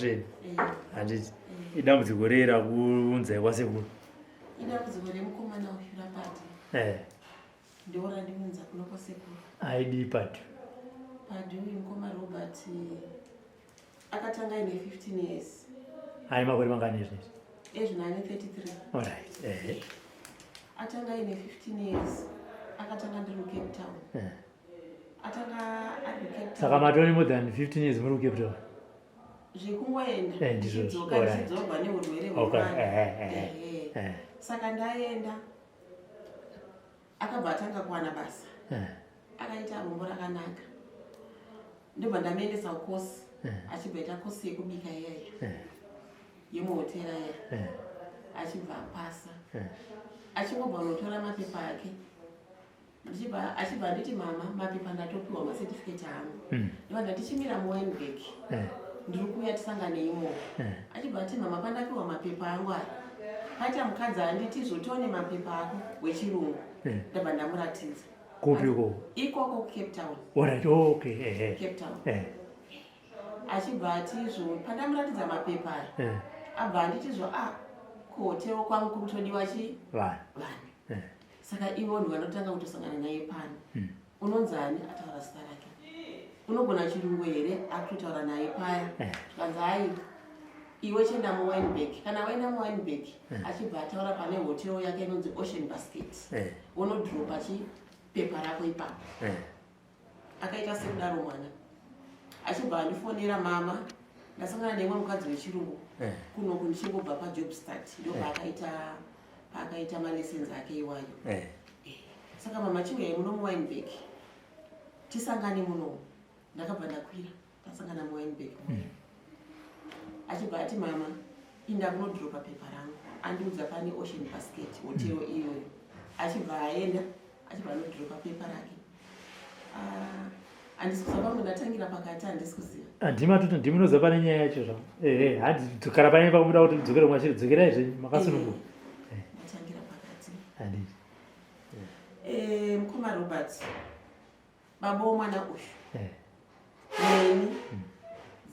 junction handiti idambudziko rera kunzai kwasekuru idambudziko remukomana ushurapati ndiora ndimunza kuno kwasekuru aidi patu uyu mukoma Robert akatanga ine 15 years ai makore mangani ezvino ane 33 alright atanga ine 15 years akatanga ndiri muCape Town atanga ari muCape Town saka matoni more than 15 years muri muCape Town zvekungoenda ndichidzorwa neurwere hwemwana saka ndaenda akabva atanga kuwana basa akaita rombo rakanaka ndobva ndamuendesa kukosi achibva ita kosi yekubika iyaya yemuhotera iya achibva apasa achingobva unotora mapepa ake achibva nditi mama mapepa ndatopiwa masetifiketi angu ndobva ndatichimira muWynberg ndiri kuuya tisangane imomo achibva ati mama pandapiwa mapepa angu aya paita mukadzi anditi zvotione mapepa ako wechirungu ndabva ndamuratidza kupiko ikoko kuCape Town alright okay Cape Town achibva atizvo pandamuratidza mapepa aya abva anditizvo kuhotero kwangu kurikutodiwa vanhu saka ivo ndio vanotanga kutosangana naye pano unonzani ataura zita rake unogona chirungu here akutotaura naye paya zvikanzi hai iwe chenda muWynberg kana waenda muWynberg achibva ataura pane hotero yake inonzi Ocean Basket unodhiropa chipepa rako ipapo akaita sekudaro mwana achibva andifonera mama ndasangana neimwe mukadzi wechirungu kunoku ndichingobva pajob start ndo paakaita malessons ake iwayo saka mama chiuyai muno muWynberg tisangane muno ndakabva ndakwira tasangana muWynberg achibva ati mama inda kunodhiropa pepa rangu andiudza pane Ocean Basket hotero iyoyo achibva aenda achibva anodhiropa pepa rake handisi kuziva pamwe ndatangira pakati handisi kuziva ndiminoziva pane nyaya yacho zvavo hadzokara pane pamuda kuti mudzokere mwachiri dzokerai zvenyu makasununguka ndatangira pakati handiti mukoma Robert baba womwana uyu neni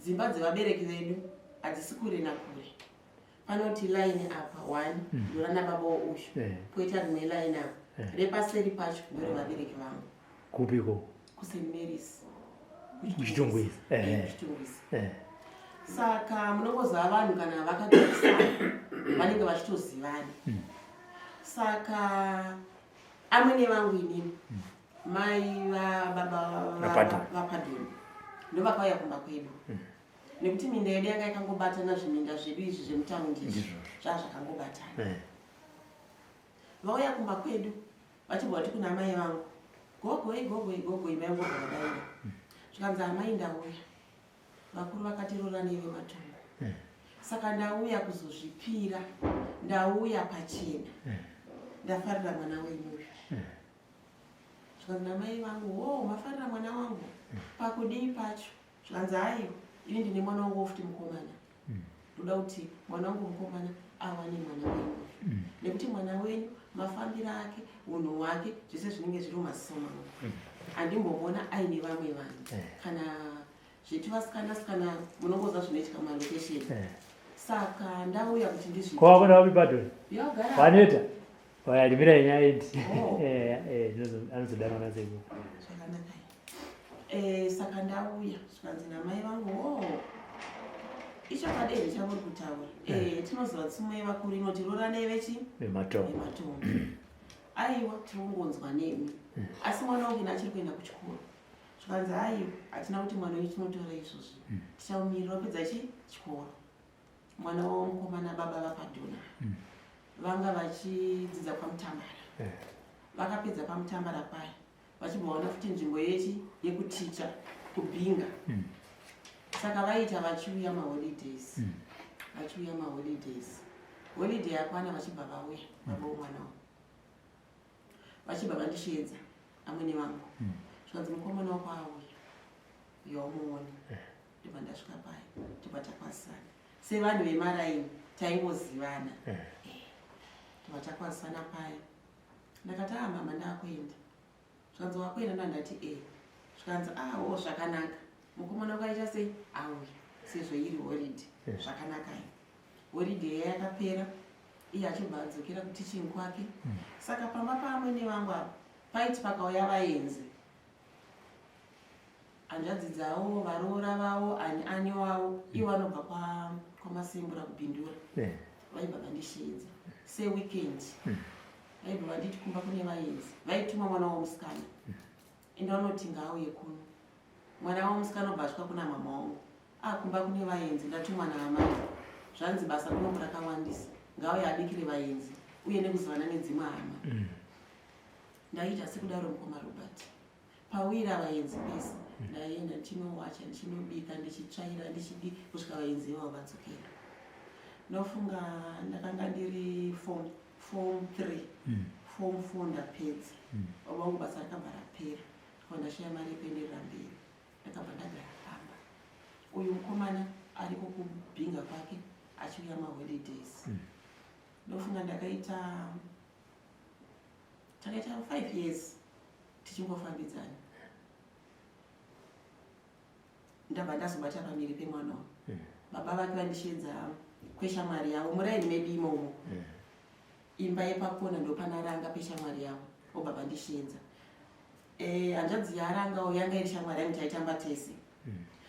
dzimba dzevabereki vedu hadzisi kure nakure panoti line apa 1 ndorana baba wouyu poita rimwe line apa repaseri pacho ndorevabereki vangu kupiko kuSt Mary's kuchitungwizi saka munongoziva vanhu kana vakagarisana vanenge vachitozivana saka amwe nevangu inini mai vababa vapadoni ndovakauya kumba kwedu nekuti minda yedu yanga ikangobatana zviminda zvedu izvi zvemutaundi izvi zvazvakangobatana vauya kumba kwedu vachibva kuti kuna mai vangu gogoi maingogadaida zvikanzi amai ndauya vakuru vakatirora nevematombo saka ndauya kuzozvipira ndauya pachena ndafarira mwana wenyuyu zvikanzi namai vangu mafarira mwana wangu pakudii pacho zvikanzi haiwa ini ndine mwana wangu wofuti mukomana ndoda kuti mwana wangu mukomana awane mwana wenyu nekuti mwana wenyu mafambiro ake unhu hwake zvese zvinenge zviri mumaziso mangu handimbomuona aine vamwe vanhu kana zvetu vasikana munongoza zvinoitika mumalokesheni saka ndauya kuti ndizvikoavona vapi padoni vaneta vayalimirai nyaya iti anozodanana seko zvakanaka saka ndauya zvikanzi namai vangu icho padeni chavuri kutaura tinoziva tsimwe vakuru inotirora nevechi vematombo aiwa tirongonzwa nemi asi mwana wangu achiri kuenda kuchikoro zvikanzi aiwa hatina kuti mwana wenyu tinotora izvozvi tichamumirira wapedza chikoro mwana wamukomana baba vapadona vanga vachidzidza pamutambara vakapedza pamutambara paya vachibva vaona futi nzvimbo yekuticha kubhinga saka vaita vachiuya maholidays holiday yakwana vachibva vauya baba womwana wangu vachibva vandishedza amwene vangu zvikanzi mukomana wako auya yaumuona ndibva ndasvika paya ndibva takwazisana sevanhu vemaraini taingozivana ndibva takwazisana paya ndakati mama ndakuenda zvikanzi wakuenda ndandati zvikanzi zvakanaka mukomana wako aita sei auya sezvo iri holiday zvakanakai holiday yakapera iye achibva adzokera kutiching kwake. Saka pamba paamwene vangu apa paiti pakauya vaenzi hanzvadzi dzavo varoora vavo ani wavo ivo vanobva kwamasembura kubhindura vaibva vandisheedza seweekend vaibva vanditi kumba kune vaenzi vaituma mwana womusikana enda unoti ngaauye kuno mwana womusikana obva asvika kuna mama wangu kumba kune vaenzi ndatumwa naamai zvanzi basa kunoku rakawandisa ngauye abikire vaenzi uye nekuzivana nedzimwe hama ndaita sekudaro mukoma Robert pawira vaenzi pese ndaenda ndichinowacha ndichinobika ndichitsvaira ndichidi kusvika vaenzi ivavo vadzokera. Ndofunga ndakanga ndiri form 3 form 4 ndapedza baba vangu basa rakabva rapera ndashaya mari yekuenderera mberi ndakabva ndagara pamba. Uyu mukomana ariko kubhinga kwake achiuya maholidays. Ndofunga takaita 5 years tichingofambidzana ndabva ndazobata pamiri pemwana wangu. Baba vake vandisheedza kweshamwari yavo muraini medu imomo imba yepakona ndopanaranga peshamwari yavo obva vandisheedza. Hanzvadzi yarangawo yanga iri shamwari yangu taitamba tese.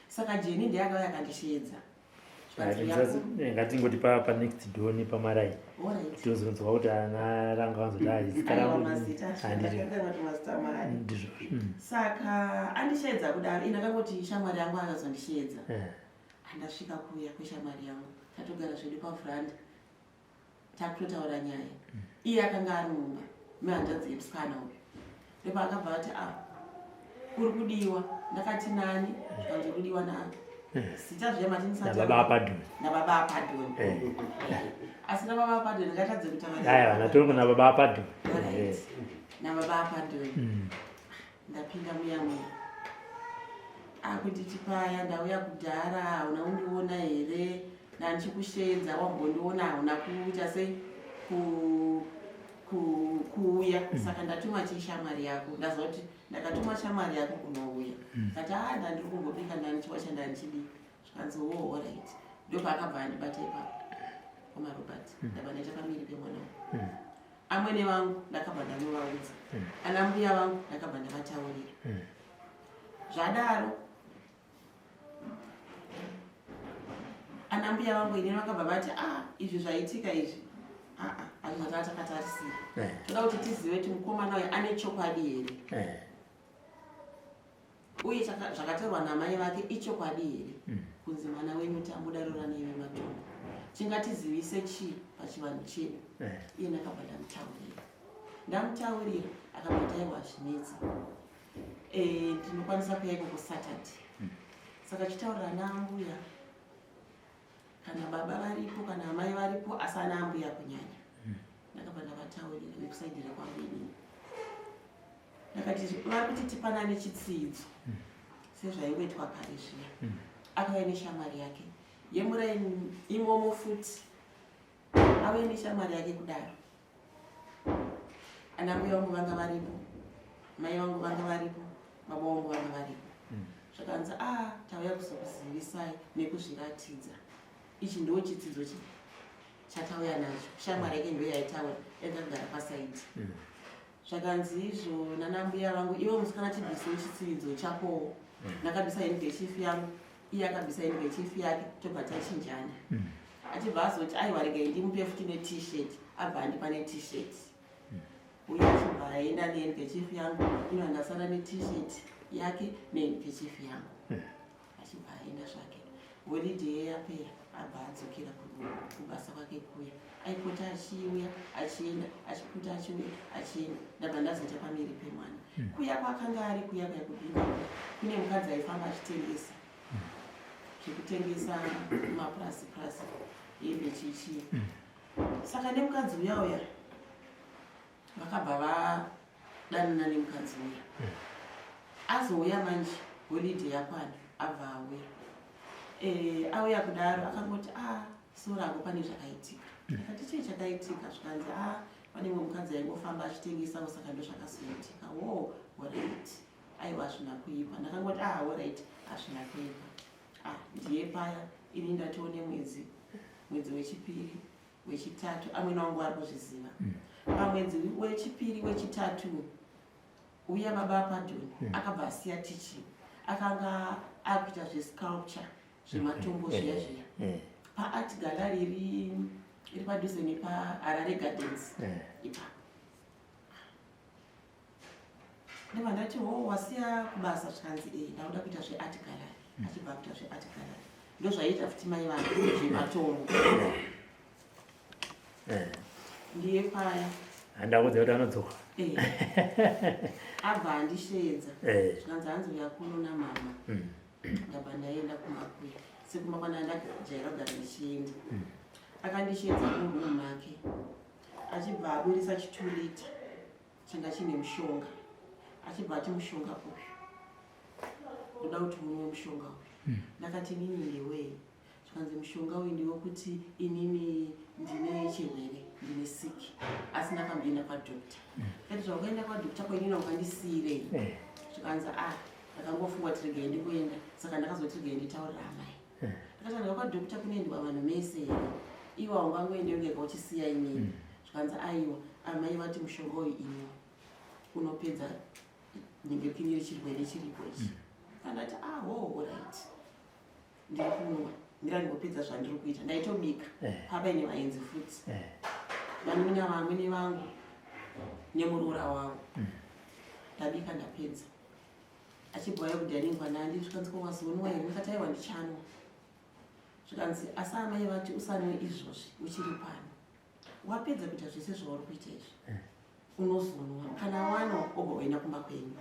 Saka Jeni ndeyakauya akandisheedza ngatingoti pa next door nepamarai tozonzwa kuti ana ranga vanzoti ndizvo. Saka andisheedza kudaro ndakangoti shamwari yangu akazondisheedza handasvika kuya kweshamwari yangu tatogara zvedu pavhuranda takutotaura nyaya. Iye akanga ari mumba mehanzvadzi yemusikana uyu ndopaakabva ati kuri kudiwa ndakati nani zvikanzi kudiwa zita nababa apadhoni asi nababa apadhoni ngatadze kutavanatongo nababa apadhoni nababa apadhoni ndapinda muyamwe akunditi paya ndauya kudhara hauna undiona here ndandichikusheedza wambondiona hauna kuita sei kuuya. Saka ndatuma chishamwari yako ndazoti ndakatuma shamwari yako kunouya kati ndandiri kungobika ndanichiwacha ndanichidi zvikanzi alright. Ndopaakabva andibata ipapo koma Robert ndabva ndaita pamiri pemwana wangu. Amwene vangu ndakabva ndanovaudza ana mbuya vangu ndakabva ndavataurira zvadaro. Ana mbuya vangu ine vakabva vati izvi zvaitika izvi hazvina takatarisira toda kuti tizive kuti mukomana uyu ane chokwadi here uye zvakatorwa namai vake ichokwadi here kunzi mwana wenyu tamudarura neive matombo chingatizivise chii pachivanhu chedu. Iye ndakabva ndamutaurira akabva taiwa zvinetsa ndinokwanisa kuyaiko kuSaturday. Saka chitaurira naambuya kana baba varipo kana amai varipo asi ana ambuya kunyanya ndakabva ndavataurira nekusaidhira kwangu inini ndakati vari kuti tipanane chitsidzo sezvaingoitwa kare zviya. Akauya neshamwari yake yemuraini imomo futi auye neshamwari yake kudaro. Ana mbuya vangu vanga varipo mai vangu vanga varipo baba vangu vanga varipo zvakanzi tauya kuzokuzivisai nekuzviratidza ichi ndo chitsidzo chatauya nacho. Shamwari yake ndo yaitaura yakagara pasaidi. Zvakanzi izvo nanambuya vangu ivo musikana chibvisewo chitsidzo chakowo ndakabvisa handkerchief yangu iye akabvisa handkerchief yake tobva tachinjana. Achibva azoti aiwa regai ndimupe futi net-shirt abva andipa net-shirt uye achibva aenda nehandkerchief yangu ino handasara net-shirt yake nehandkerchief yangu achibva aenda zvake. Holiday yapera abva adzokera kubasa kwake kuya aipota achiuya achienda achipota achiuya achienda ndabva ndazoita pamiri pemwana. Kuya kwakanga ari kuya kwaikubhinga kune mukadzi aifamba achitengesa zvekutengesa mapurasi hembe chichi. Saka nemukadzi uya vakabva vadanana nemukadzi uya azouya manje holiday yakwana abva auya auya kudaro akangoti sora ako pane zvakaitika. Akati chii chakaitika? Zvikanzi pane mumwe mukadzi aingofamba achitengesa saka ndo zvakazoitika. Alright aiwa hazvina kuipa. Ndakangoti alright hazvina kuipa ndiye paya ini ndatoo nemwedzi wechipiri wechitatu amwena wangu ari kuzviziva pamwedzi wechipiri wechitatu uya baba padhoni akabva asiya teaching akanga akuita zvesculpture zvematombo zviya zviya paart gallery iri padhuze nepaharare gardens ipapo ndibva ndati wasiya kubasa zvikanzi ndauda kuita zveart gallery achibva kuita zveart gallery ndozvaiita futi mai vangu zvematombo ndiye paya handakudza kuti anodzoka abva andisvedza zvikanzi hanzouya kuno namama ndabva ndaenda kumakwiri sekumakwana ndajaira kugara ndichienda akandisvedza murumu make achibva aburisa chitulita changa chine mushonga achibva ati mushonga uyu ndoda kuti munwe mushonga uyu ndakati inini ndewei zvikanzi mushonga uyu ndewekuti inini ndine chirwere ndine siki asi ndakamboenda kwadhokta kati zvaukaenda kwadhokta kwenina ukandisiyirei zvikanzi ndakangofunga kuti regai ndikuenda saka ndakazoti regai nditaurira amai ndakati kwadhokta kunoendwa vanhu mese here iwa ungangoendeyo ngega uchisiya inini zvikanzi aiwa amai vati mushonga uyu iniwo unopedza nyengepinyi rechirwere chiripo ichi kandati right ndiri kunwa ndira ndingopedza zvandiri kuita ndaitobika papa ine vaenzi futi vanini vamwene vangu nemurura wangu ndabika ndapedza achibwaya kudhaningwa nandi zvikanzi kwawazonwa here ndikati aiwa ndichanwa zvikanzi asi amai vati usanwe izvozvi uchiri pano wapedza kuita zvese zvauri kuita izvi unozonwa kana wanwa obva waenda kumba kwenyu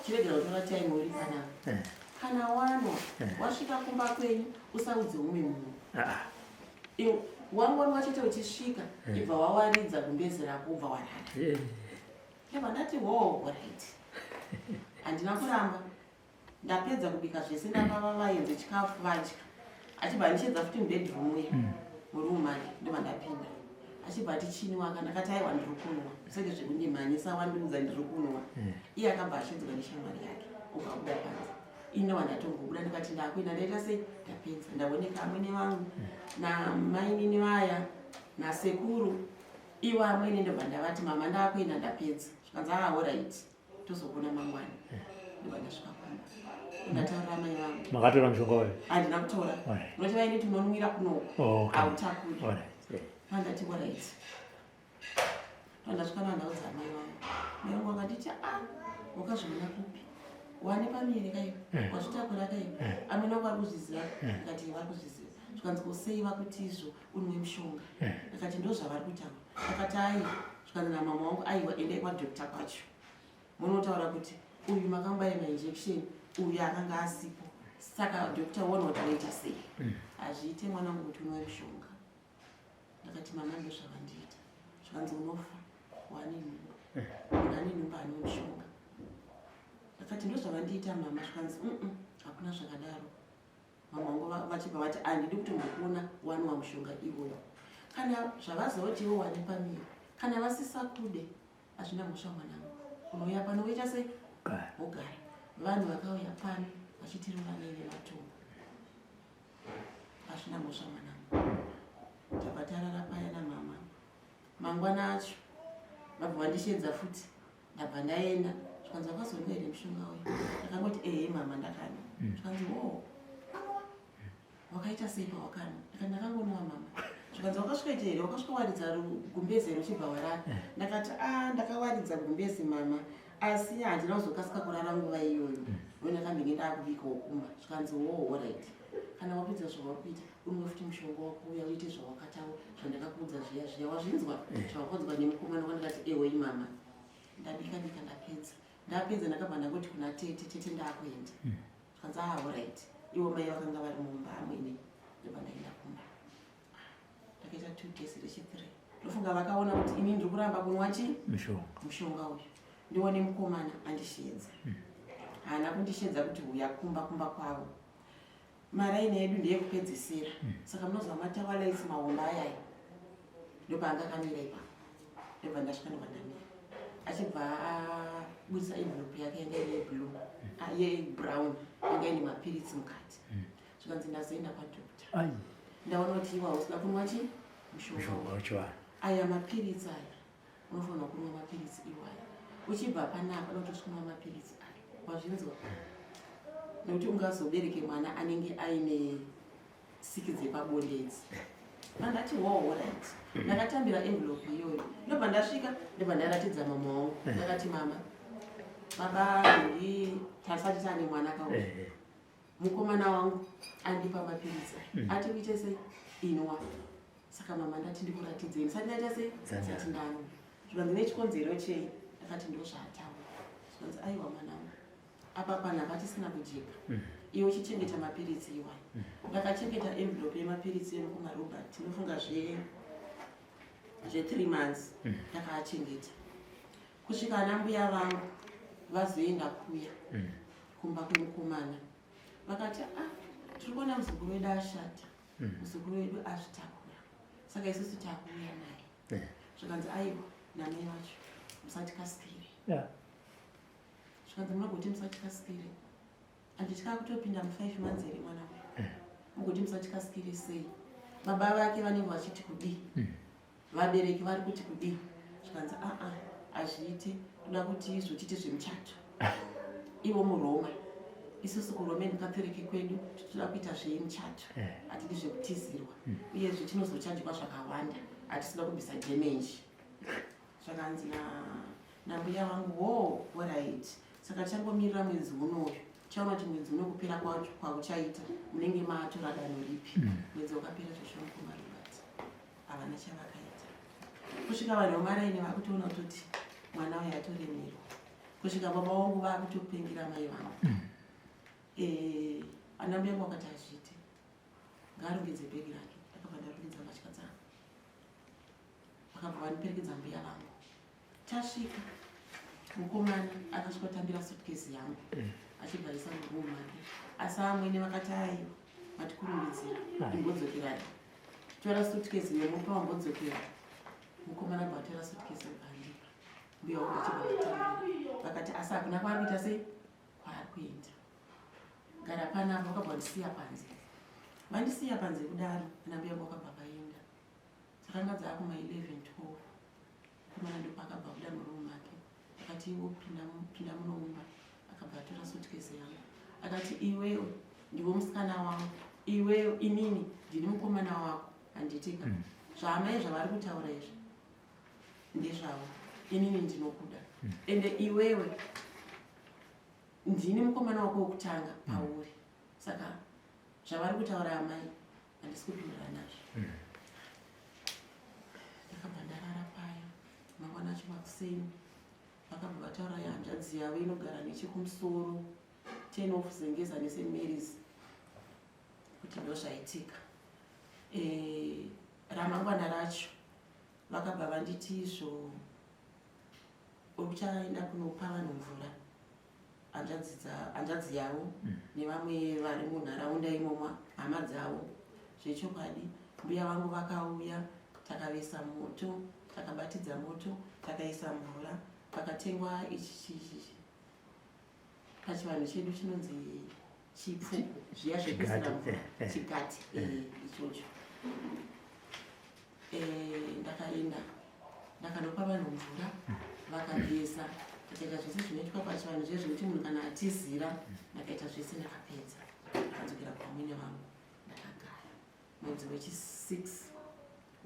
chiregera kutora time uri panapa kana wanwa wasvika kumba kwenyu usaudze umwe munhu wangonwa chete uchisvika ibva wawaridza gumbezi rako ubva warara ndibva ndati right handina kuramba ndapedza kubika zvese ndapava vaenze chikafu vadya achibva ndichedza futi mubedroom uye murumu make ndibva ndapinda achibva ati chini waka ndakati aiwa ndiri kunwa senge zvekundimhanyisa wandiudza ndiri kunwa iye akabva ashedzwa neshamwari yake ukabuda panze ine wandatongobuda ndikati ndakuenda ndaita sei ndapedza ndaoneka amwene vangu namainini vaya nasekuru ivo amwene ndobva ndavati mama ndakuenda ndapedza zvikanzi right tozogona mangwana ndobva ndasvika kumba ndataurira mai vangu makatora mushonga uyu handina kutora noti vaini tinonwira kunoko hautakuri pandati right pandasvika mandaudza mai vangu mai vangu vakanditi wakazviona kupi wane pamiri kaivo wazvitakura kaivo amene vari kuzviziva ndikati vari kuzviziva zvikanzi kusei vakuti izvo unwe mushonga ndikati ndo zvavari kutaura akati zvikanzi namama wangu aiwa endai kwadhokta kwacho munotaura kuti uyu makambaye mainjection uyu akanga asipo saka dhokta wona kuti waita sei hazviite mwanangu kuti unwe mushonga ndakati mama ndo zvavandiita zvikanzi unofa wane nhumba unane nhumba ane mushonga ndakati ndo zvavandiita mama zvikanzi hakuna zvakadaro mama wangu vachibva vati handidi kuti mukuona wanwa mushonga iwoyo kana zvavazoti iwo wane pamiri kana vasisa kude hazvina mhosva mwanangu unouya pano woita sei wogara vanhu vakauya pano vachitirova nematombo hazvina mhosva mwanangu tabva tarara paya namama mangwana acho vabva vandishedza futi ndabva ndaenda zvikanzi wakazonwa here mushonga uyu ndakangoti mama ndakana zvikanzi wakaita sei pawakana ndikati ndakangonwa mama zvikanzi wakasvikaita here wakasvika waridza gumbezi ruchibva warara ndakati ndakawaridza gumbezi mama asi handina kuzokasika kurara nguva iyoyo ndakambenge ndakubikawo kumba zvikanzi right kana wapedza zvauri kuita unwe futi mushonga wako uya uite zvawakataura zvandakakuudza zviya zviya wazvinzwa zvawakaudzwa nemukomana wandikati ewei mama ndabika ndapedza ndakabva ndangoti kuna tete ndakuenda zvikanzi right ivo mai vakanga vari mumba amwene ndobva ndaenda kumba ndakaita 2 days rechi3 ndofunga vakaona kuti ini ndiri kuramba kunwa chi mushonga uyu ndione mukomana andishedza haana kundishedza kuti uya kumba kwavo maraini yedu ndeyekupedzisira saka munozwa matawalaisi mahomba ayayo ndobva anga akamira ipapo ndobva ndasvika ndobva ndamira achibva abudisa envelope yake yanga ine blue yebrown yanga ine mapiritsi mukati zvikanzi ndazoenda kwadhokota ndaona kuti iwa usina kunwa chi mushonga aya mapiritsi aya unofanira kunwa mapiritsi iwaya uchibva panapa unotosvika kunwa mapiritsi aya wazvinzwa nekuti ungazobereke mwana anenge aine siki dzepabondedzi mandati right ndakatambira envelope iyoyo ndobva ndasvika ndobva ndaratidza mama wangu ndakati mama baba tasati tane mwana kauya mukomana wangu andipa mapiritsi ati uite sei inwa saka mama ndati ndikuratidzei sati ndaita sei sati ndanwa zvikanzi nechikonzero chei akati ndozvaataura zvikanzi aiwa mwanangu apa panapa tisina kujeka iwe uchichengeta mapiritsi iwayo ndakachengeta envelope yemapiritsi eno kumarobert tinofunga zve3 months ndakaachengeta kusvika ana mbuya vangu vazoenda kuya kumba kwemukomana vakati tiri kuona muzukuru wedu ashata muzukuru wedu azvitakura saka isusu takuuya naye zvikanzi aiwa namai vacho musatikasikire zvikanzi munogoti musatikasikire anditya kutopinda mu5 months here mwana uyu mugoti musatikasikire sei baba vake vanenge vachiti kudii vabereki vari kuti kudii zvikanzi hazviiti toda kuti izvotite zvemuchato ivo muroma isusu kuromeni kapereke kwedu titoda kuita zvemuchato hatidi zvekutizirwa uyezve tinozochajwa zvakawanda hatisida kubvisa damage zvakanzi nambuya vangu right saka changomirira mwedzi unoyu chaona kuti mwedzi uno kupera kwauchaita munenge maatora danho ripi mwedzi wakapera zveshomukumarubati havana chavakaita kusvika vanhu vamaraine vakutoona kutoti mwana uyu atoremerwa kusvika baba vangu vakutopengira mai vangu ana mbuya vangu vakati hazviite ngaarongedze bhegi rake akabva ndarongedza mbatya dzangu vakabva vaniperekedza mbuya vangu tasvika mukomana akasvika kutambira sutkesi yangu achibvarisa murumu make asi amwene vakati aiwa matikurumbidzira imbodzokerai tora sutkesi yomupa wambodzokera mukomana bva atora sutkesi ukandipa mbuya wangu achibva vatambira vakati asi hakuna kwaari kuita sei kwaari kuenda gara panapa vakabva vandisiya panze vandisiya panze kudaro ana mbuya vangu vakabva vaenda dzakanga dzaakuma 11-12 mukomana ndopakabva kuda murumu make akati iwo pinda munomba akabva atora sutkesi yangu akati iwewe ndiwo musikana wangu iwewe inini ndini mukomana wako handitika zvaamai zvavari kutaura izvi ndezvavo inini ndinokuda ende iwewe ndini mukomana wako wokutanga pauri saka zvavari kutaura amai handisi kupindura nazvo ndakabva ndarara paya mangwana chimakuseni vakabva vataura hanzvadzi yavo inogara nechekumusoro 10 of zengeza neSt Mary's kuti ndo zvaitika ramangwana racho vakabva vanditi izvo uchaenda kunopa vanhu mvura hanzvadzi yavo nevamwe vari munharaunda imomwa hama dzavo zvechokwadi mbuya vangu vakauya takavesa moto takabatidza moto takaisa mvura pakatengwa ichi pachivanhu chedu chinonzi chipfu zviya zvekuisira mvura chigati ichocho ndakaenda ndakanopa vanhu mvura vakageza takaita zvese zvinoitwa pachivanhu zvezvekuti munhu kana atizira ndakaita zvese ndakapedza akadzokera pamwene vangu ndakagara mwedzi wechi6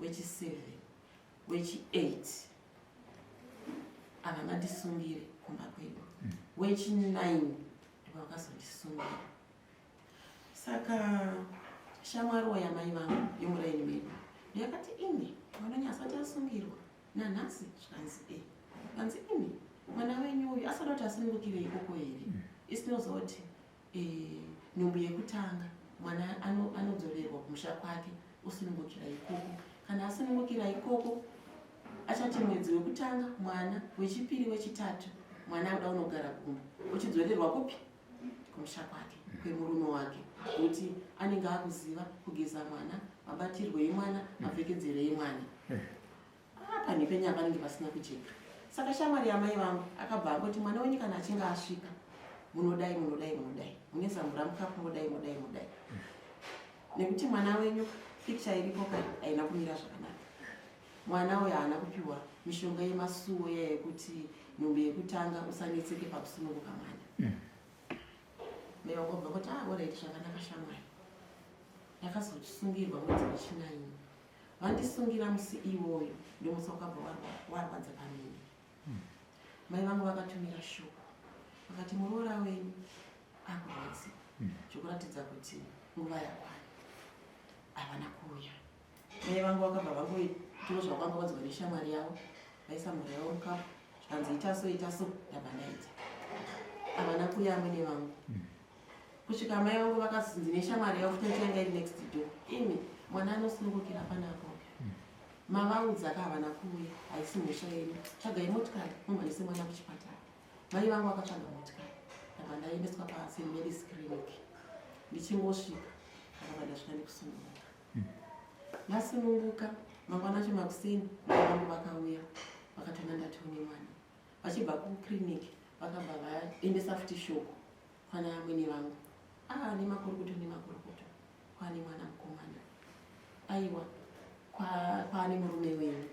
wechi7 wechi8 ava mandisungire kumba kwedu wechi9 ndipo vakazondisungire saka shamwariwo yamai vangu yomuraini medu ndiyakati ini mwana asati asungirwa nanhasi zvikanzi kanzi ini mwana wenyu uyu asada kuti asunungukire ikoko here isinozoti nhumbu yekutanga mwana anodzorerwa kumusha kwake usunungukira ikoko kana asunungukira ikoko achati mwedzi wekutanga mwana wechipiri wechitatu mwana anoda unogara kumba uchidzorerwa kupi kumusha kwake kwemurume wake kuti anenge akuziva kugeza mwana mabatirwo emwana mapfekedzero emwana pani penya panenge pasina kujeka saka shamwari yamai vangu akabva angoti mwana wenyu kana achinge asvika munodai mune zambura mukapu modai nekuti mwana wenyu pikicha iripo kai haina kumira zvakanaka. Mwana uyu haana kupiwa mishonga yemasuwo iya yekuti nhumbi yekutanga usanetseke pakusununguka mwana. Mai vangu vabva kuti oraiti zvakanaka shamwari. Ndakazosungirwa mwedzi wechinayi. Vandisungira musi iwoyo ndomusi wakabva warwadza pamini. Mai vangu vakatumira shoko vakati muroora wenyu akurwadziwa, chokuratidza kuti nguva yakwana, havana kuuya. Mai vangu vakabva vangoitiro zvakanga vanzwa neshamwari yavo, vaisa mhura yavo mukapu, zvikanzi ita so, ndabva ndaita. Havana kuuya mwene vangu. Kusvika mai vangu vakazonzi neshamwari yavo futi ndichanga iri next door, imi mwana anosunungukira panapo. Mavaudza ka havana kuuya, haisi mhosva yenyu, tsvagai motikari mumhanise mwana kuchipatara. Mai vangu vakatsvaga motikari, ndabva ndaendeswa paSt Mary's Clinic. Ndichingosvika ndakabva ndasvika ndikusununguka. Ndasununguka mangwana acho makuseni, mai vangu vakauya vakatona ndatone mwana. Vachibva kuclinic vakabva vaendesa futi shoko pana mwene vangu. Nemakurukuto kwaane mwana mukomana. Aiwa, kwaane murume wenyu.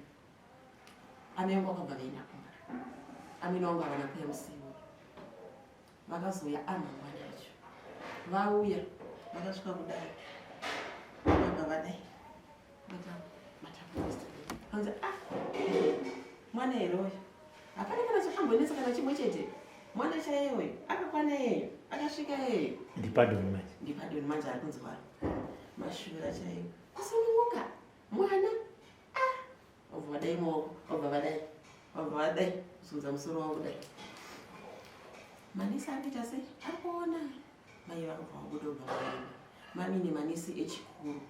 Amai vangu vakabva vaenda kumba. Amai vangu havana kuuya musi iwoyo. Vakazouya mangwana acho. Vauya vakasvika kudai. Vakabva vadai. Vanzi mwana here uyu. Hapana kana chakambonetsa kana chimwe chete. Mwana chaiye uyu akakwana yeyo, akasvika yeyo. Ndipadoni manje ari kunzi waro. Mashura chaiyo. Kusununguka mwana. Wabva vadai maoko, wabva vadai kuzunza musoro wavo kudai. Manesi akuita sei? Ari kuona. Mai vakabva vabuda kubva vaenda. Mami nemanesi echikuru.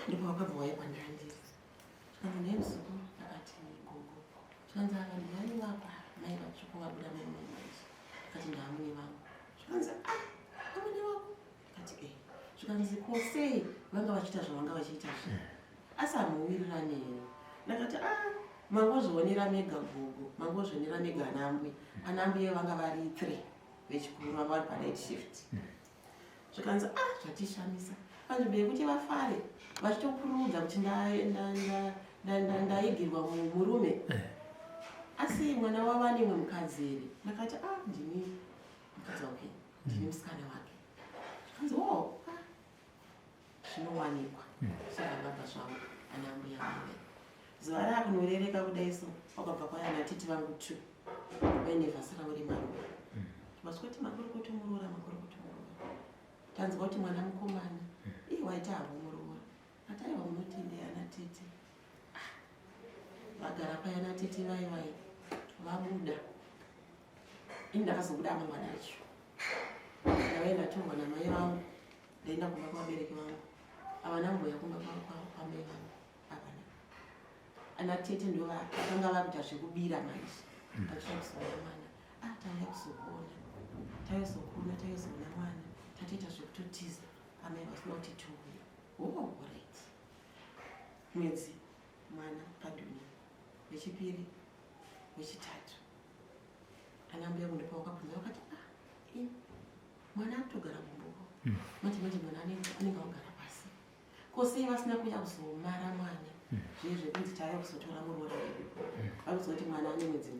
Ndipo vakabva vauya kwandandiri. Kana naye muzukuru akati gogo. Zvikanzi ndivani vapa. Mai vatsvuku vabuda mai akati ndaamune vangu. Zvikanzi amune wako. Akati zvikanzi kosei vanga vachiita zvavanga vachiita zve. Asi hamuwirirane here. Ndakati mangozvionera mega gogo, mangozvionera mega anambwe. Anambwe vanga vari 3 vechikuru vanga vari panight shift. Zvikanzi zvatishamisa. Panzvimbo yekuti vafare vachitokurudza kuti ndaigirwa murume. Asi mwana wavo ane mumwe mukadzi here. Ndakati ndini mukadzi wake, ndini musikana wake. Zvikanzi zvinowanikwa zvakabva zvangu ana mbuya vangu. Zuva raakunorereka kudai so wakabva kwaya natiti vangu 2 vaine vhasi ravo remaruva. Vasvika kuti makurukuto muroora. Tanzwa kuti mwana mukomana waita havo muroora. Ataiwa munotendea natiti. Vagara paya natiti vai vabuda. Ini ndakazobuda mangwana acho. Ndavaenda tongwa namai vangu. Ndaenda kumba kwabereki vangu. Havana mbuya kumba kwamai vangu. Havana. Anatete ndo vakanga vakuita zvekubira manje. Vachizoona mwana. Tauya kuzokuona. Tauzoona mwana. Tatoita zvekutotiza. Amai vasina kuti tiuye. Right. Mwedzi mwana paduni. Wechipiri, wechitatu. Ana mbuya kundipa wakabvunza wakati mwana akutogara kumbuko. Manje mwana anenge agara pasi. Kosei vasina kuuya kuzomara mwana. Zvezve kunzi tauya kuzotora muroora wedu. Vakuzoti mwana ane mwedzi 3.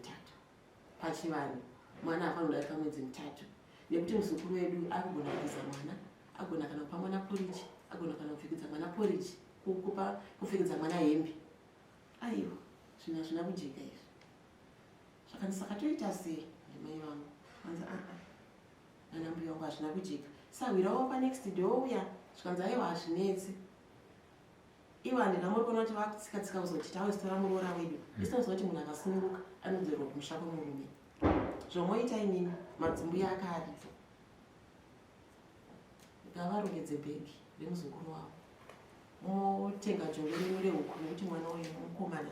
Pachivano mwana hafanira kudarika mwedzi 3. Nekuti muzukuru wedu akugona kuisa mwana, agona kana kupa mwana poriji, agona kana kupfekedza mwana poriji, kupfekedza mwana hembe. Aiwa, zvina kujeka izvi. Zvakanzi saka toita sei ndimai vangu. Vanzi nana mbuya vangu hazvina kujeka. Sawirawo panext door uya. Zvikanzi aiwa hazvinetsi. Ivo handina muri kuona kuti vakutsika kuzoti tausitora muroora wedu. Isinozwa kuti munhu akasununguka anodzorerwa kumusha kwemurume. Zvomoita inini madzimbuya akaaripo. Ngavarongedze bhegi remuzukuru wavo. Motenga jongwe renyu rehuku nekuti mwana uyu mukomana.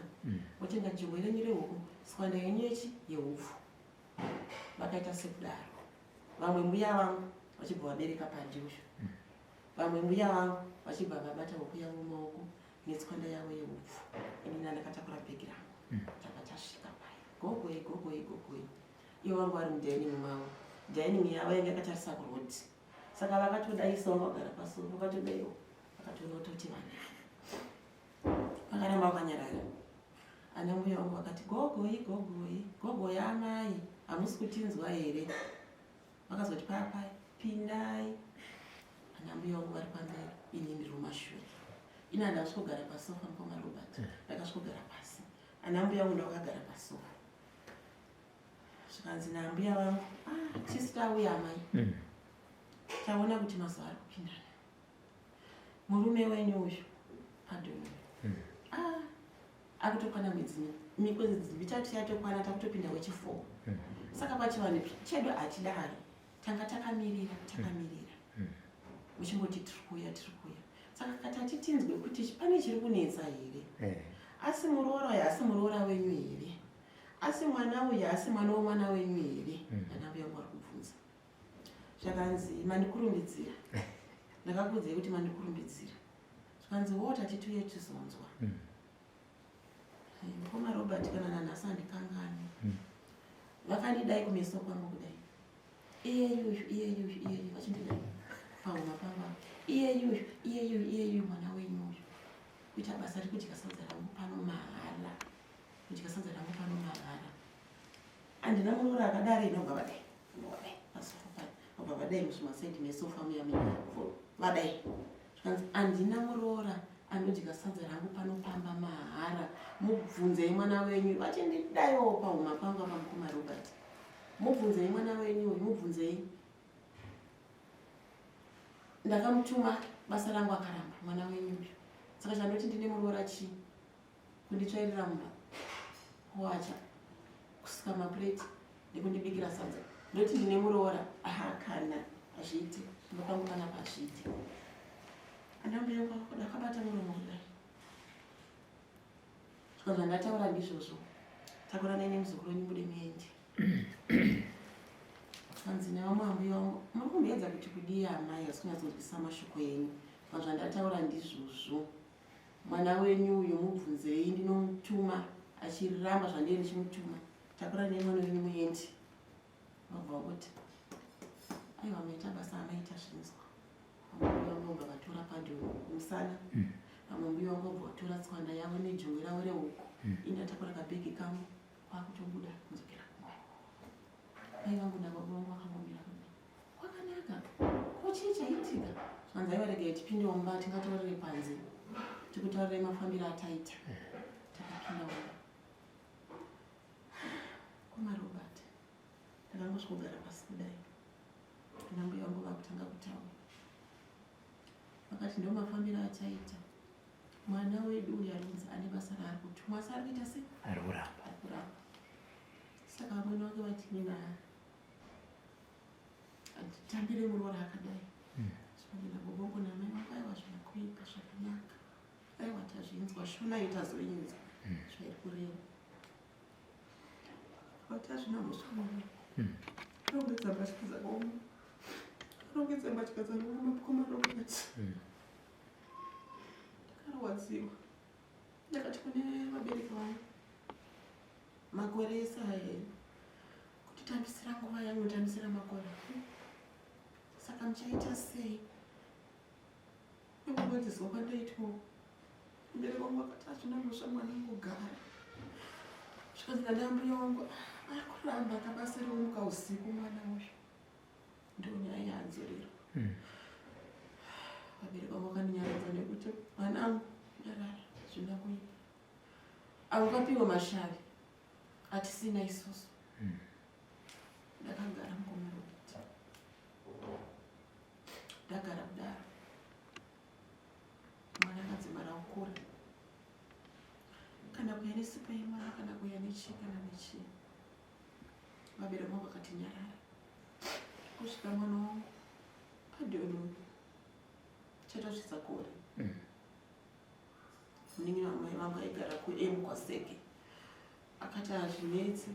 Motenga jongwe renyu rehuku, tswanda yenyu yehupfu. Vakaita sekudaro. Vamwe mbuya vangu vachibva vabereka padhushu. Vamwe mbuya vangu vachibva vabata huku yavo mumaoko netswanda yavo yehupfu. Inini ndakatakura bhegi rangu. Takasvika paya. Gogoi. Ivo vangu vari mudining mavo. Dining yavo yanga yakatarisa kurodi. Saka vakatodaisawo vagara pasoro, vakatodaiwo akatorototi vana vakaramba vakanyarara. Ana mbuya wangu vakati gogoyi amai hamusi kutinzwa here? Vakazoti papa pindai. Ana mbuya wangu vari pamberi, ini ndiri mumashure. Ina ndasvogara pasofa mukoma Robert, ndakasvogara pasi. Ana mbuya wangu ndakagara pasofa. Zvikanzi nambuya vangu, tisi tauya amai, taona kuti mazuva ari kupindana. Murume wenyu uyu padhoyo akutokwana mikwedzi mitatu yatokwana, takutopinda wechi4. Saka pachivanhu chedu hatidaro, tanga takamirira muchingoti tiri kuuya. Saka kati hatitinzwe kuti pane chiri kunetsa here, asi muroora uyu asi muroora wenyu here, asi mwana uyu asi mwana womwana wenyu here. Ana mbuya vangu vari kubvunza. Zvakanzi mandikurumbidzira. Ndakakuudzai kuti mandikurumbidzira. Zvakanzi tatituye tizonzwa. Mukoma Robert kana nanhasi handikangani. Vakandidai kumeso kwangu kudai. Iyeyu vachindidai pahuma pavo. Iyeyu mwana wenyu uyu. Kuita basa rekudya sadza rangu pano mahala. Kudya sadza rangu pano mahala. Handina muroora akadaro inobva vadai. Pasofa paya. Obva vadai muzvimasaidhi mesofa muya vadai. Zvakanzi handina muroora anodya sadza rangu panopamba mahara. Mubvunzei mwana wenyu. Vachindidaiwo pahuma pangu apa mukoma Robert. Mubvunzei mwana wenyu uyu, mubvunzei. Ndakamutuma basa rangu akaramba mwana wenyu uyu. Saka chandoti ndine muroora chii? Kunditsvairira mumba, kuwacha, kusika mapureti nekundibikira sadza. Ndoti ndine muroora. Kana hazviiti. Pangu panapa hazviiti. Ana mbuya vangu ndakabata muromo kudai. Zvikanzi ndataura ndizvozvo, takuranai nemuzukuru wenyu bude muende. Zvikanzi nevamwe ambuya vangu, muri kumboedza kuti kudii amai asi kunyatsonzwisisa mashoko enyu. Zvikanzi ndataura ndizvozvo, mwana wenyu uyu mubvunzei, ndinomutuma achiramba zvandiri ndichimutuma. Takuranai mwana wenyu muende. Vabva vangoti aiwa maita basa amaita zvinzwa. Mbuya wangu vakatora padhoyo kumusana. Vamwe mbuya wangu vakatora tswanda yavo nejongwe ravo rehuku. Indatakura kabhegi kangu kwakutobuda kunzokera kumba. Mai vangu nababa vangu vakangomira kudai. Kwakanaka. Ko chii chaitika? Zvanzi aiwa regai tipindewo mumba tingataurire panze. Tikutaurire mafambiro ataita. Takapinda mumba. Koma Robert. Ndakangosvogara pasi kudai. Ana mbuya vangu vakutanga kutaura. Vakati ndo mafambiro ataita. Mwana wedu uyu arinzi ane basa raari kutumwa, asi ari kuita sei? Ari kuramba. Saka vamweni vake vati nina handitambire muroora akadai. Zvinoenda bobongo namai vangu aiwa zvinokuita zvakanaka. Aiwa tazvinzwa, shunai tazoinzwa. Zvairi kureva. Vati hazvina muswamuri. Rongedza mbatya dzakaoma. Rongedza mbatya dzakaoma mukoma Robert. Ndakarwadziwa. Ndakati kune vabereki vangu, makore ese here kutitambisira nguva yangu nditambisira makore. Saka muchaita sei? Nekubadzidzwa kwandaitwa. Mubereki wangu akati hazvina musha mwanangu gara. Zvikanzi ana mbuya wangu ari kuramba akabasa remuka usiku mwana uyu. Ndonyaya yaanzorero. Vabereki vangu vakandinyaradza nekuti mwanangu nyarara zvina kuita. Aukapiwa mashavi atisina isusu. Ndakagara mukoma Robert. Ndagara kudaro. Mwana akadzimara kukura. Kana kuya nesipa yemwana, kana kuya nechii kana nechii. Vabereki vangu vakati nyarara. Kusvika mwana wangu padhoyo chatosvitsa kure. Muningi wamai vangu aigara kuMkwaseke. Akati hazvinetsi.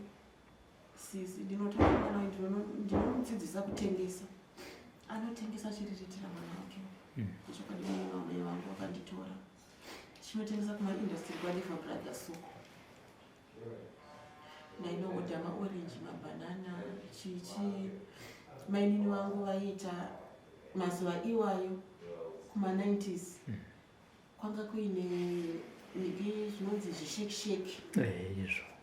Sisi ndinotora mwana wangu ndinomudzidzisa kutengesa. Anotengesa achiriritira mwana wake. Chokwadi vamai vangu vakanditora. Chinotengesa kumaindastri kwaDefa Brothers Suku. Nainohodha maorenji, mabhanana, chichi. Mainini vangu vaiita mazuva iwayo kuma-90s kwanga kuine zvinonzi zvishekisheki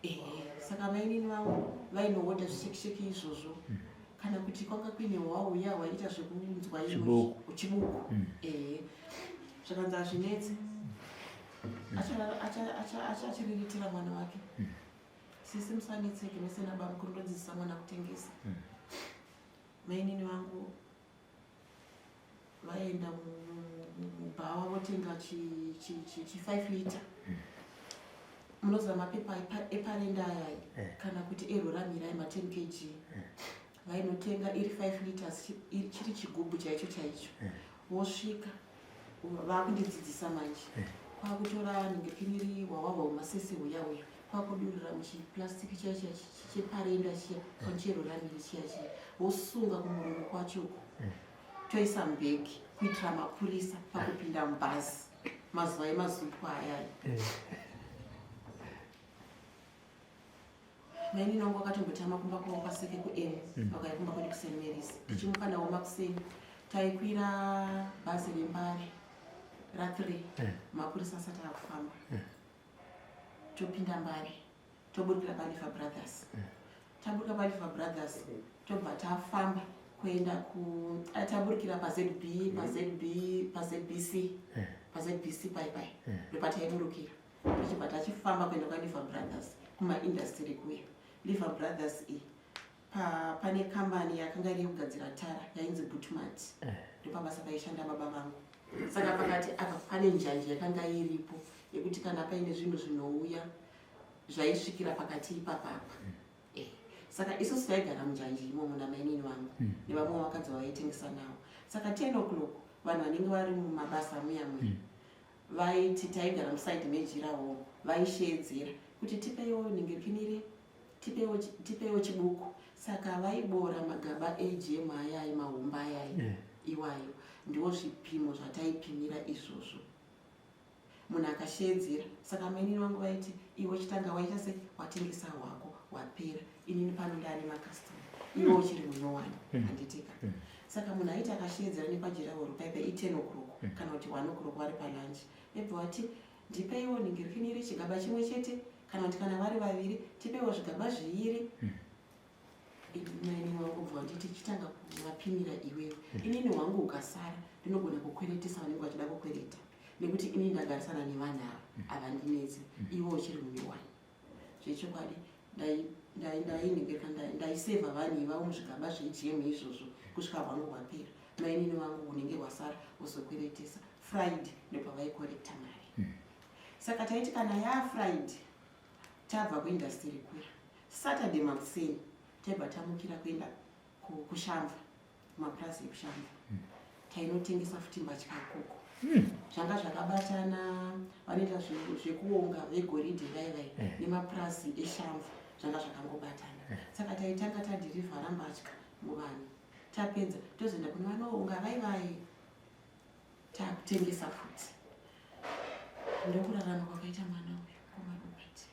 izvo. Saka vainini vangu vainohodha zvishekisheki izvozvo kana kuti kwanga kuine hwauya hwaita zvekunzwa chibuku zvakanzi hazvinetse achiriritira mwana wake sisi musanetseke mese nababa kundodzidzisa mwana kutengesa. Mainini vangu vaenda mubhawa votenga chi5 lita munoziva mapepa eparenda ayai kana kuti eroramirai ma10 kg vainotenga iri 5 liters chiri chigubhu chaicho chaicho vosvika vakundidzidzisa manje kwakutora ningepiniri hwahwahwa umasese huya huya kwakudurira muchiplastiki chaicho cheparenda chiya pancheroramiri chiya chiya vosunga kumurungu kwachoko toisa mubhegi kuitira mapurisa pakupinda mubhazi mazuva emazupu ayai. Mainini wangu wakatombotama kumba kwavo kwaseke kuM vakaikumba kwedu kuSt Mary's tichimuka nawo makuseni taikwira bhazi rembare ra3 mapurisa asati akufamba topinda Mbare toburikira paLifa Brothers taburika paLifa Brothers tobva tafamba kuenda taburikira paZBC pai ndopataiburukira tichibva tachifamba kuenda kwaLifa Brothers kumaindastry kuya Lifa Brothers pane kambani yakanga iri kugadzira tara yainzi Butmat ndopabasa paishanda baba vangu. Saka pakati apa pane njanje yakanga iripo yekuti kana paine zvinhu zvinouya zvaisvikira pakati ipapapa saka isusu taigara munjanje imomo namainini vangu nevamwe vakadzi vaitengesa navo. Saka 10 o'clock vanhu vanenge vari mumabasa muya vaiti taigara musaidi mejirawo vaishedzera kuti tipeiwo ningepinire tipeiwo chibuku. Saka vaibora magaba ejemu ayai mahomba ayai iwayo ndiwo zvipimo zvataipimira izvozvo munhu akashedzera. Saka mainini vangu vaiti iwe chitanga waita se watengesa hwako wapera inini pano ndane makastoma iwe uchiri munyowani handiteka. Saka munhu aiti akashedzera nepajirahoro paipe 10 o'clock kana kuti 1 o'clock vari palanchi ebva wati ndipeiwo ningirikiniri chigaba chimwe chete kana kuti kana vari vaviri tipeiwo zvigaba zviviri. Mainini wangu bva nditi chitanga kuvapimira iwewe inini hwangu ukasara ndinogona kukweretesa vanenge vachida kukwereta nekuti inini ndagarisana nevanhu ava havandinetsi iwe uchiri munyowani. Zvechokwadi ndaisevha vanhu ivavo muzvigaba zvejemu izvozvo kusvika hwangu hwapera. Mainini wangu unenge hwasara uzokweretesa Friday ndopavaikorekta mari. Saka taiti kana yaFriday tabva kuindastry kuya Saturday makuseni taibva tamukira kuenda kushamva mapurazi ekushamva tainotengesa futi mbatya ikoko zvanga zvakabatana vanoita zvekuonga vegoridhe vaivai nemapurazi eshamva zvanga zvakangobatana. Saka taitanga tadhirivhara mbatya muvanhu tapedza tozoenda kune vanoonga vaivai takutengesa futi ndokurarama kwakaita mwana uyu komarobati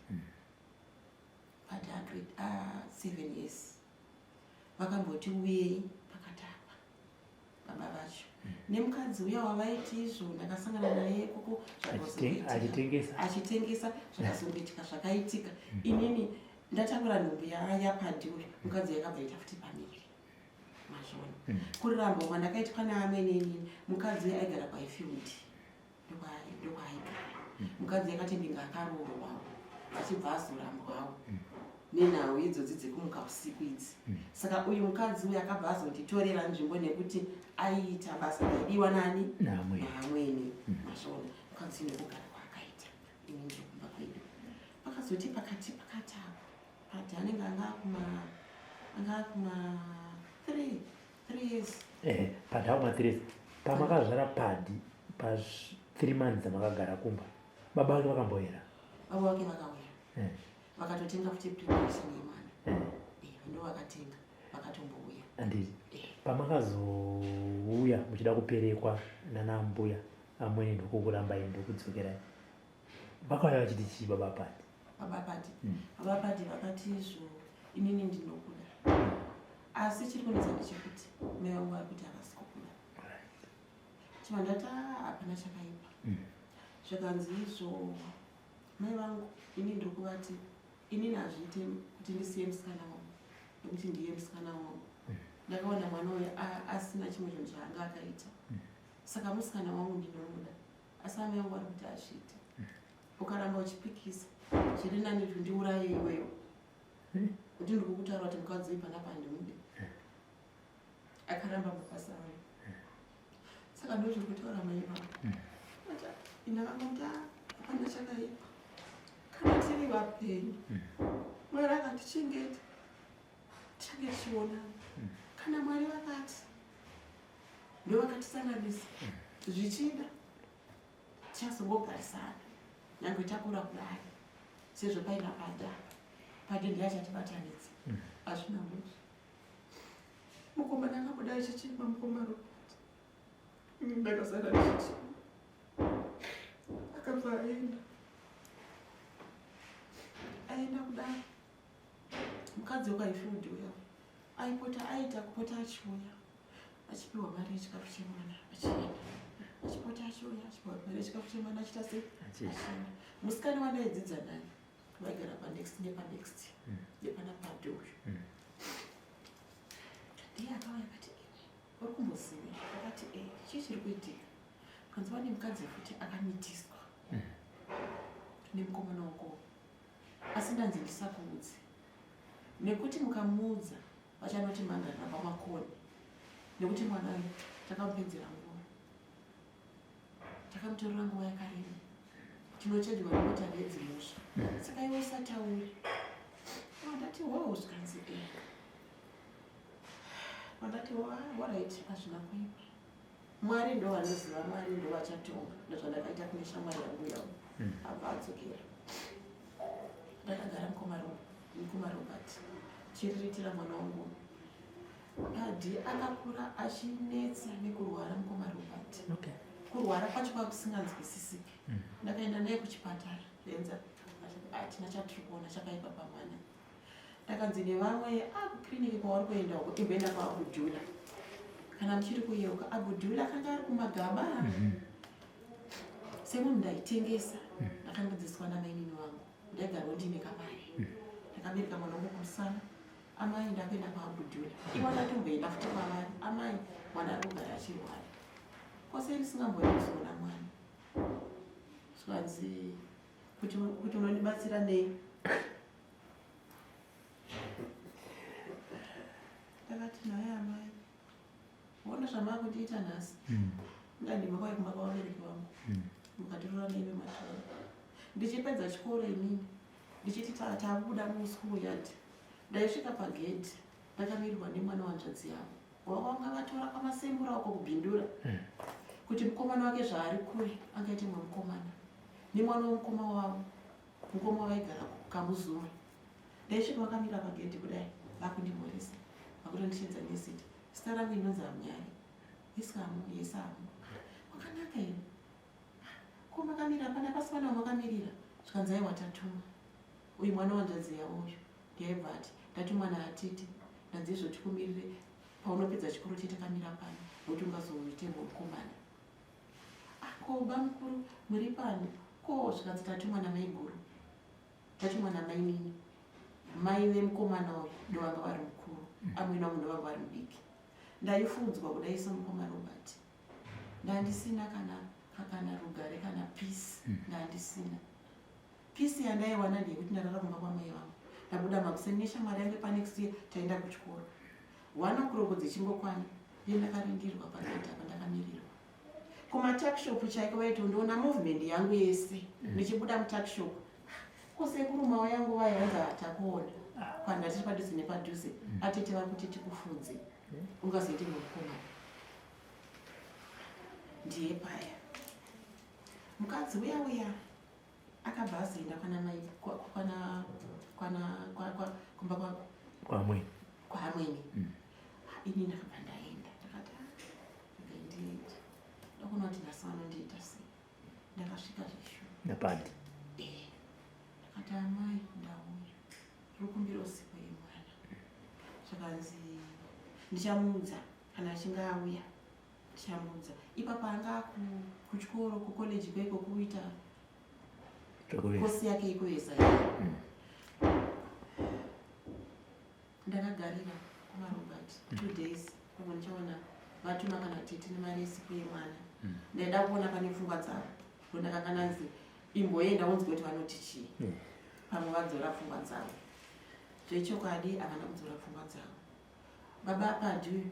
padagrid 7 years vakamboti uyei pakatapa baba vacho nemukadzi uya wavaiti izvo ndakasangana naye koko achitengesa zvakazongoitika zvakaitika inini ndatakura nhumbi yapadiwe mukadzi yakabva ita futi pamiri mazvona kuriramba umwe ndakaitwa neamenenini mukadzi uya aigara paifield ndokwaigara mukadzi yakatendinga akaroorwawo achibva azorambwawo nenhau idzodzi dzekumuka usiku idzi. Saka uyu mukadzi uyu akabva azonditorera nzvimbo nekuti aiita basa raidiwa nani naamweni mazvona mukadzi nekugara kwaakaita ini ndokumba kwedu pakazoti pakati pakatapa pati anenge anga kuma 3 years padhauma 3 years pamakazvara padi pa3 months amakagara kumba baba vake vakamboera baba vake vakauya vakatotenga futi preparation yemwana ndo vakatenga vakatombouya anditi pamakazouya muchida kuperekwa nanambuya amweni ndokukurambai ndokudzokerai vakauya vachiti chii baba pati vakati izvo inini ndinokuda asi chiri kunetsa ndechekuti mai vangu vari kuti havasi kukuda chima ndati hapana chakaipa. Zvakanzi izvo mai vangu ini ndiri kuvati inini hazviite kuti ndisiye musikana wangu nekuti ndiye musikana wangu. Ndakaona mwana uyu asina chimwe chinhu chaanga akaita, saka musikana wangu ndinomuda. Asi amai vangu vari kuti hazviite. Ukaramba uchipikisa zviri nani kuti ndiuraye iwewe kuti ndiri kukutaura kuti mukadzi uyu panapa handimude. Akaramba mabasa ayo. Saka ndozviri kutaura mai vangu. Ina vangu hapana chakaipa kana tiri vapenyu. Mwari akatichengeta tichange tichionana. Kana Mwari vakati ndovakatisanganisa zvichida tichazongogarisana nyange takura kudai sezvo paina pade ndiye achatibatanidza. Hazvina muzvo. Mukomana akabuda achichema mukoma Robert. Ini ndakasara ndichichema. Akabva aenda kudai. Mukadzi wakaifudhi uya aipota aita kupota achiuya achipiwa mari yechikafu chemwana achienda, achipota achiuya achipiwa mari yechikafu chemwana achiita sei achienda. Musikana wanaidzidza naye vaigara panext nepanext nepana padhuyo. Ndiye akauya akati uri kumbozivei? Akati chii chiri kuitika? Kanzi pane mukadzi futi akamitiswa nemukomana wako, asi ndanzi ndisakuudze nekuti mukamuudza vachanoti mangarira pamakoni, nekuti mwana uyu takamupedzera nguva, takamutorera nguva yakareba, tinochedzwa nemotare yedzimusha, saka iwe usatauri. Ndati wow, zvikanzi ndati waraiti hazvina kuipa. Mwari ndo vanoziva, Mwari ndo vachatonga. Ndozvandakaita kune shamwari yangu yavo abva adzokera. Ndakagara mukoma Robert chiriritira mwana wangu. Padhi akakura achinetsa nekurwara mukoma Robert. Kurwara kwacho kwakusinganzwisisiki. Ndakaenda naye kuchipatara renza atina chatiri kuona chakaipa pamwana. Ndakanzi nevamwe kukiriniki kwavari kuenda uko imboenda kwaabudhula. Kana muchiri kuyeuka abudhula akanga ari kumagaba. Semunhu ndaitengesa ndakangodzidziswa namainini wangu. Ndaigara ndine kamari. Ndakabereka mwana wangu kumusana. Amai ndakaenda kwaabudhula. Ivo ndatomboenda futi kwavari. Amai mwana ari kugara achirwara. Kwose ndisingamboenda kuzoona mwana. Zvikanzi kuti unondibatsira nei? Ndakati naye amai, uona zvamava kundiita nhasi. Ndandima kwai kumba kwavabereki vangu. Mukatirora neive mataura. Ndichipedza chikoro inini, ndichiti tabuda muskuru yard. Ndaisvika pagedhi, ndakamirirwa nemwana wanzvadzi yavo. Vakanga vatora kwamasembura uko kubhindura kuti mukomana wake zvaari kure angaite mwe mukomana. Nemwana womukoma wavo, mukoma vaigara kamuzura. Ndaisvika vakamira pagedhi kudai, vakundimhoresa. Vakutondishedza nezita. Zita rangu inonzi Amunyari. Isikamu, yesamu. Wakanaka ino. Ko makamira pana pasi pana wamakamirira. Zvikanzi aiwa tatuma. Uyu mwana wanzvadzi yavo uyu. Ndiaibva ati, ndatumwa naAtete. Ndanzi izvo tikumirire paunopedza chikoro chetakamira pano. Nokuti ungazoitemo mukomana. Ko baba mukuru muri pano. Ko zvikanzi tatumwa namai guru. Tatumwa namai nini. Mai vemukomana uyu ndo vanga vari mukuru. Amwe namunhu ndo vanga vari mudiki. Ndaifundzwa kudai somukoma Robert. Ndandisina kana rugare kana peace. Ndandisina. Peace yandaiwana ndeyekuti ndarara kumba kwamai vangu. Ndabuda makuseni neshamwari yangu panext year taenda kuchikoro. 1 o'clock dzichingokwana ndiye ndakarindirwa pagedhi apa ndakamirirwa. Kumatakishop chaiko vaitondiona movement yangu yese. Ndichibuda mutakishop. Kusekuru mao yangu vayanza atakuona. Kwanda tiri padhuze nepadhuze. Atete vari kuti tikufudze. Ungazoite mukomana. Ndiye paya. Mukadzi uya akabva azoenda kana mai kumba kwaamweni. Ini ndakabva ndaenda. Ndakati ndiende. Ndakuona kuti nhasi vanondiita sei. Ndakasvika zvisho. Napandi. Ndakati amai ndauya. Rukumbiro sipo yemwana. Zvakanzi ndichamuudza kana achinge auya. tichambudza ipapa anga kuchikoro kucollege kwaiko kuita kosi yake ikuvesa ndakagarira kumarobert 2 days pamwe ndichaona vatuma kana tete nemaresipi yemwana ndaida kuona pane pfungwa dzavo ndakakananzi imboenda unzwe kuti vanoti chii pamwe vadzora pfungwa dzavo zvechokwadi havana kudzora pfungwa dzavo baba padi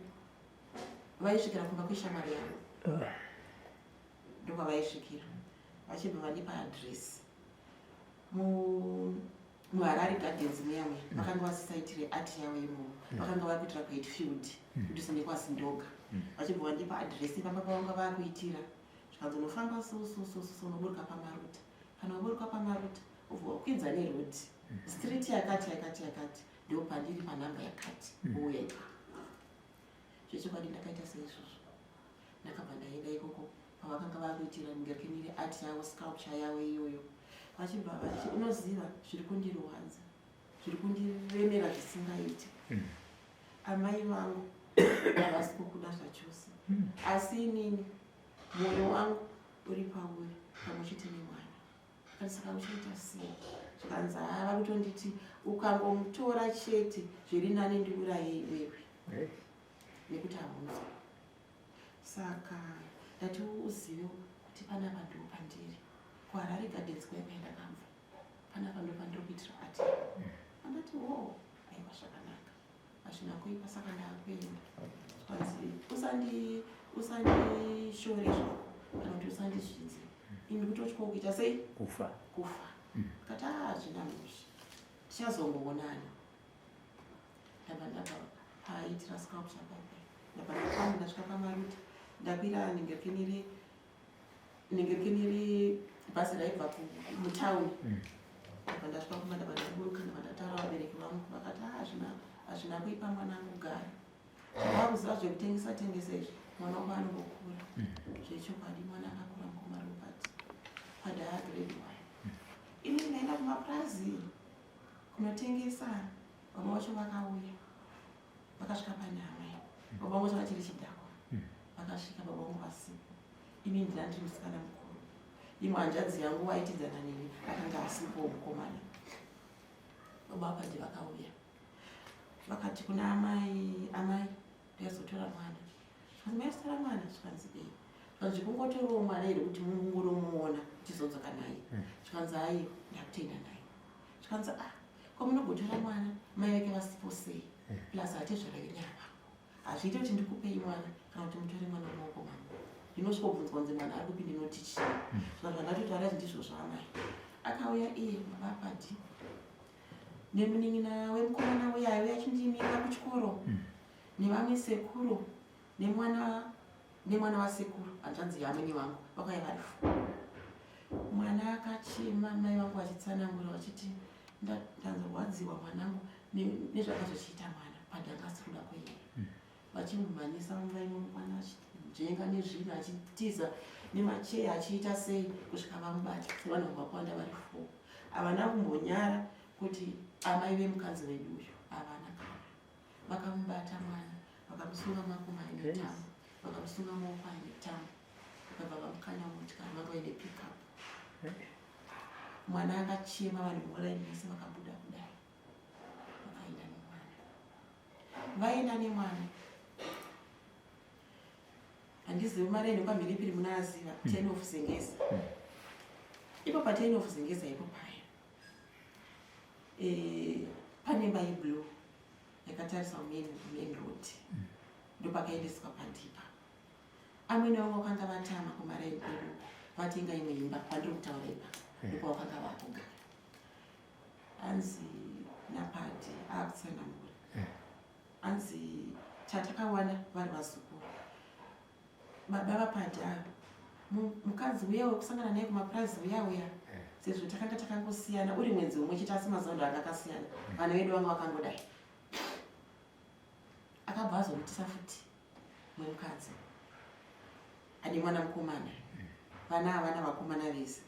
vaisvikira kumba kweshamwari yavo ndokwavaisvikira vachibva vandipa adresi muharare gardens muyamwe vakanga vasisaitire ati yavo imomo vakanga vari kuitira kuhetfield kuti sende kwasindoga vachibva vandipa adresi pamba pavanga vari kuitira zvikanzi unofamba susususu unoburuka pamaruta kana unoburuka pamaruta ubva wakwidza nerodi street yakati ndo pandiri panhamba yakati ouya ipapo zvechokwadi ndakaita seizvozvo ndakabva ndaenda ikoko pavakanga vari kuitira ngekenire ati yavo sculpture yavo iyoyo vachibva vachi unoziva zviri kundirwadza zviri kundiremera zvisingaiti amai vangu havasi kukuda zvachose asi inini mwoyo wangu uri pauri pamwe chete nemwana saka uchaita sei zvikanzi vari kutonditi ukangomutora chete zviri nani ndiuraye iwewe nekuti havunzwa saka ndati uzive kuti panapa ndo pandiri kuharare gardens kwaikaenda kamva panapa ndo pandiri kuitira ati andati wo aiwa zvakanaka hazvina kuipa saka ndakuenda zvikanzi usandishore zvako kana kuti usandizvidze ini kutotya kuita sei kufa kati hazvina muzvi tichazongoonana ndabva paitira sculpture papai ndabva ndapamba ndasvika pamaruta ndakwira nengekeniri bhazi raibva mutauni ndabva ndasvika kuma ndabva ndaburuka ndabva ndataura vabereki vangu vakati hazvina kuipa mwana anogara zvavakuziva zvekutengesa izvi mwana wangu anongokura zvechokwadi mwana akakura mukoma robert padhaya grade 1 ini ndaenda kumapurazi kunotengesa vamwe vacho vakauya vakasvika pane hamai baba vangu vacho vachiri chidhakwa vakasvika baba vangu vasipo ini ndina ndiri musikana mukuru imwe hanzvadzi yangu waitidzana neni akanga asipo mukomana baba vapadi vakauya vakati kuna amai ndaizotora mwana zvikanzi maizotora mwana zvikanzi ei zvikanzi zvikungotoriwo mwana here kuti munguromuona tichizodzoka naye zvikanzi aiyo ndakutenda naye zvikanzi kwamunogotora mwana mai vake vasipo sei plus hatezvarairava hazviiti kuti ndikupei mwana kana kuti mutore mwana mumaoko mangu ndinosvikobvunzwa kunzi mwana ari kupinde notichii zvikanzi vandatotaura kuti ndizvo zvaamai akauya iye baba apadi nemunin'ina wemukomana weyayo yachindimira kuchikoro nevamwe sekuru nemwana wasekuru hanzvanzi yamweni vangu vakauya vari mwana akachema mai vangu vachitsanangura vachiti ndanzorwadziwa mwanangu nezvakazochiita mwana padhanga asiri kuda kweyeye vachimumhanyisa mwana achijenga nezvinhu achitiza nemacheya achiita sei kusvika vamubata sevanhu vakwanda vari 4 havana kumbonyara kuti amai vemukadzi vedu uyu havana kana vakamubata mwana vakamusunga makumbo aine tambo vakamusunga maoko aine tambo vakabva vamukanya motikari vakaende pickup mwana akachema vanhu vomuraini vese vakabuda kudai vakaenda nemwana vaenda nemwana handizivi maraini kwamhiripiri munaaziva 10 of zengeza ipo pa10 of zengeza ipo paya panemba yeblue yakatarisa main road ndopakaendeswa pandipa amweni vavo vakanga vatama kumaraini kwedu vatenga imwe imba pandiri kutaura ipa ndipo vakanga vakugara hanzi napadi akutsanangura hanzi chatakawana vari vazukuru baba vapadi avo mukadzi uya wekusangana naye kumapurazi uya sezvo takanga takangosiyana uri mwedzi umwe chete asi mazuva ndo anga akasiyana vana vedu vanga vakangodai akabva azomutisa futi mwemukadzi ane mwana mukomana vana havana vakomana vese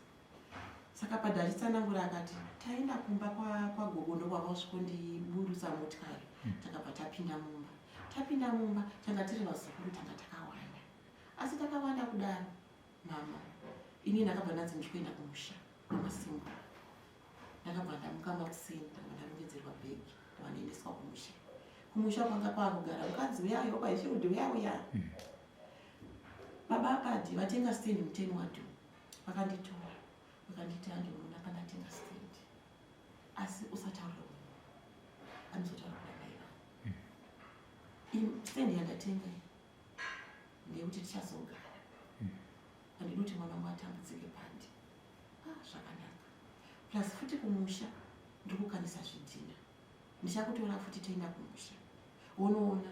saka padha achitsanangura akati taenda kumba kwagogo ndokwakausvikondiburutsa motikari takabva tapinda mumba tanga tiri vazukuru tanga takawanda asi takawanda kudaro mama ini ndakabva ndanzi ndichikuenda kumusha namasimba ndakabva ndamukamba kusini ndakabva ndarongedzerwa bhegi ndavanoendeswa kumusha. Kumusha kwanga kwakugara mukadzi uyayo kwaishirudhi uyauya baba akati vatenga stendi muteni wadu vakanditora vakanditi andiona pandatenga stendi asi usataurira anozotaurira naiva stendi yandatenga ndeyekuti tichazogara handidi kuti mwana wangu atambudzike pandi zvakanaka plus futi kumusha ndiri kukanisa zvidhina ndichakutora futi toenda kumusha unoona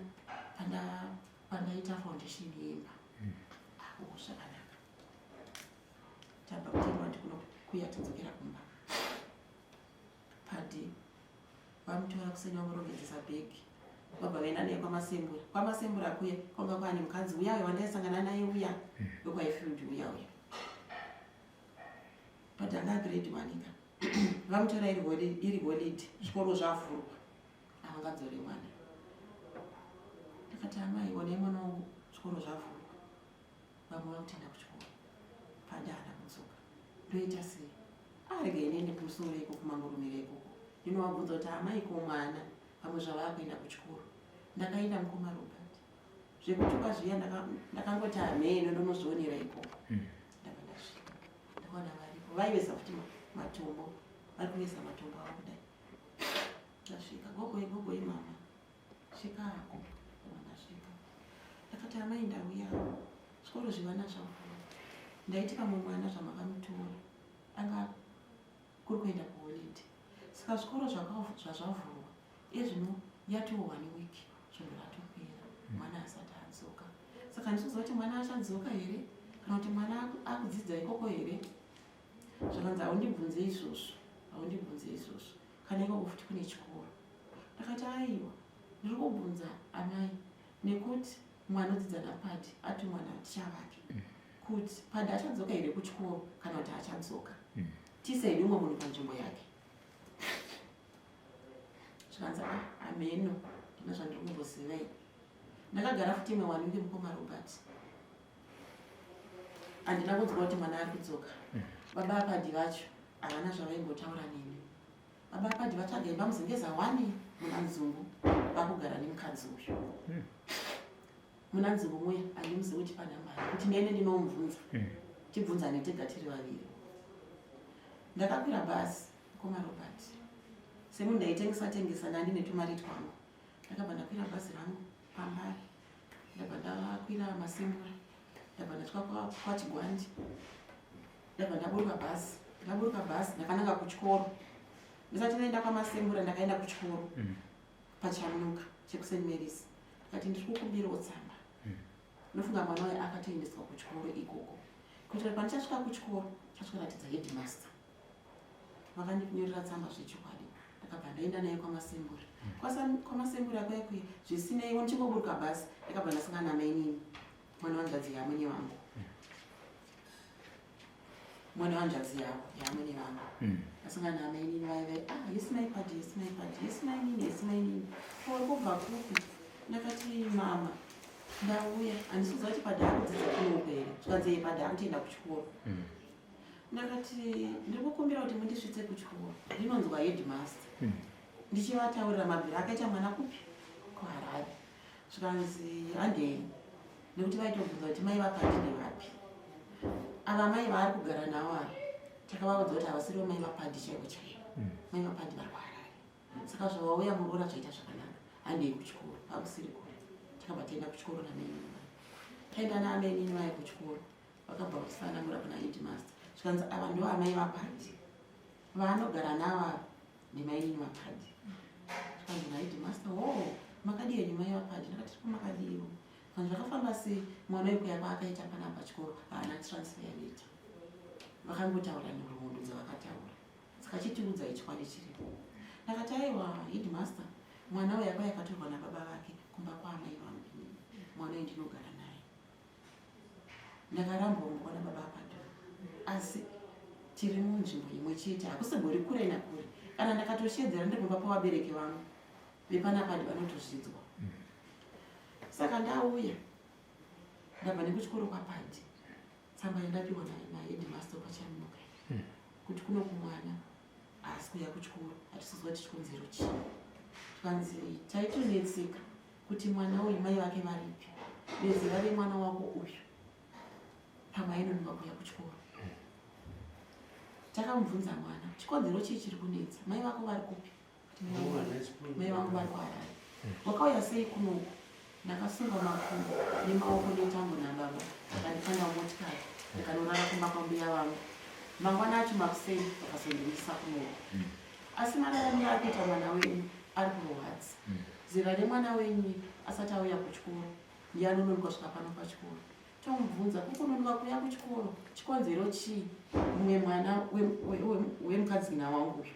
pandaita foundation yemba zvakanaka tabva kutendwa ndikuno kuya tidzokera kumba padi vamutora kuseni vamurongedzesa bhegi vabva vaenda naye kwamasembura kuye kwanga kwaane mukadzi uyayo wandaisangana naye uya wekwaifield uya padi anga grade 1 ika vamutora iri holiday zvikoro zvavhurwa avangadzore mwana ndakati amai onai mwana wangu zvikoro zvavhurwa vamura kutenda kuchikoro padi haana kudzoka ndoita sei arege inende kumusoro iko kumangurumira ikoko ndinovabvunza kuti amai ko mwana pamwe zvava kuenda kuchikoro ndakaenda mukoma Robert zvekutuka zviya ndakangoti hameno ndonozvionera ikoko ndabva ndasvika ndakaona varipo vaiveza futi matombo vari kuvesa matombo avo kudai ndasvika gogoi mama svika hako ndasvika ndakati amai ndauya zvikoro zvivana zvavhurwa ndaiti pamwe mwana zvamakamutora anga kuri kuenda kuholide saka zvikoro zvazvavhurwa izvino yatoo 1 week zvinhu ratopera mwana asati adzoka saka ndisizoziva kuti mwana achadzoka here kana kuti mwana akudzidza ikoko here zvakanzi haundibvunze izvozvo kana ikoko futi kune chikoro ndakati aiwa ndiri kubvunza amai nekuti mwana odzidza napadi ati mwana tichavake kuti padi achadzoka here kuchikoro kana kuti achadzoka tisaidi umwe munhu panzvimbo yake zvakanzi hameno ndina zvandiri kumbozivai ndakagara futi imwe 1 week mukoma Robert handina kunzwa kuti mwana ari kudzoka baba apadi vacho havana zvavaimbotaura neni baba apadi vacho agaimba muzengeza 1 muna nzungu vakugara nemukadzi uyu muna nzungu muya handimuzivi kuti pana mari kuti nene ndinomubvunza tibvunzane tega tiri vaviri ndakakwira bhazi mukoma Robert semunhu ndaitengesa nandi netumari twangu ndakabva ndakwira bhazi rangu pambari ndabva ndakwira masembura ndabva ndasvika kwachigwandi ndabva ndaburuka bhazi ndakananga kuchikoro ndisati ndaenda kwamasembura ndakaenda kuchikoro pachamunuka chekuseni Marys ndikati ndiri kukumbirawo tsamba ndofunga mwana waye akatoendeswa kuchikoro ikoko kuitira pandichasvika kuchikoro chasvikaratidza headmaster vakandinyorera tsamba zvechokwadi ndakabva ndaenda naye kwamasembura kwamasembura kwaikwe zvisineiwo ndichingoburuka bhazi ndakabva ndasangana namainini mwana wanzvadzi yamwene vangu mwana wanzvadzi yavo yamwene vangu ndasangana namainini vaive yesinai nini uri kubva kupi ndakati mama ndauya handisiziva kuti padi akudzidza kunouko here zvikanzi padi akutoenda kuchikoro ndakati ndiri kukumbira kuti mundisvitse kuchikoro rinonzwa headmaster ndichivataurira mabhiri akaita mwana kupi kuHarare zvikanzi handei nekuti vaitobvunza kuti mai vapadi nevapi ava mai vaari kugara navo ava takavaudza kuti havasiriwo mai vapadi chaivo chaivo mai vapadi vari kuHarare saka zvavauya muroora zvaita zvakanaka handei kuchikoro hakusiri kure takabva taenda kuchikoro namainini taenda naamainini vai kuchikoro vakabva kutisanangura kuna headmaster zvikanzi ava ndo amai vapadi vaanogara nava nemainini vapadi zvikanzi naheadmaster makadi yenyu mai vapadi ndakati tiri kumakadiiwo vanhu vakafamba sei mwana wekuya kwaakaita pana pachikoro haana transfer yaleta vakangotaura nhoroondo dzavakataura saka chitiudzai chikwadi chiripo ndakati aiwa headmaster mwana uya kwai akatorwa nababa vake kumba kwaamai vangu mwana uyu ndinogara naye ndakarambwa mukwana baba apado asi tiri munzvimbo imwe chete hakusimbori kure nakure kana ndakatoshedzera ndiri kumba pavabereki vangu vepanapadi vanotozvidzwa saka ndauya ndabva nekuchikoro kwapandi tsamba yandapiwa naheadmaster pachamunoka kuti kuno kumwana asi kuya kuchikoro hatisizwa kuti chikonzero chii. Tikanzi taitonetseka kuti mwana uyu mai vake varipi, bezera remwana wako uyu pamainononga kuya kuchikoro. Takamubvunza mwana chikonzero chii chiri kunetsa, mai vako vari kupi? Mai vangu vari kuHarare. Wakauya sei kunoku? Ndakasunga makumbo nemaoko netambo nababa, ndikandikanda motikari ndikanorara kumba kwambuya vangu. Mangwana acho makuseni vakazondiisa kunoku. Asi mararamiro akuita mwana wenyu ari kurwadza. Zera remwana wenyu asati auya kuchikoro ndiye anononoka kusvika pano pachikoro. Tomubvunza kukunonoka kuya kuchikoro chikonzero chii? Mumwe mwana wemukadzina wangu uyu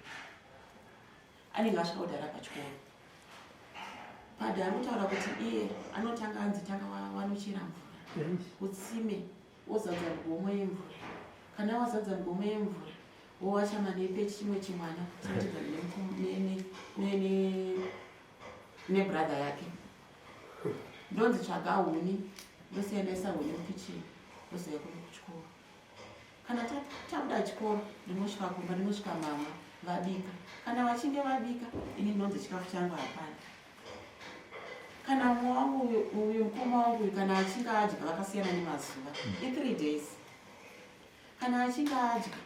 anenge asvika kudhara pachikoro. Padhi anotaura kuti iye anotanga anzi tanga wanochera mvura utsime wozadza migomo yemvura. Kana wazadza migomo yemvura wowacha manepe chimwe chimwana chinotedza nebradha yake. Ndonzi tsvaga huni ndosiyandaisa huni mukicheni ndozouya kuno kuchikoro. Kana tabuda chikoro ndinosvika kumba ndinosvika mama vabika. Kana vachinge vabika ini ndinonzi chikafu changu hapana. Kana mumwe wangu uyu mukoma wangu kana achinge adya vakasiyana nemazuva i3 days. Kana achinge adya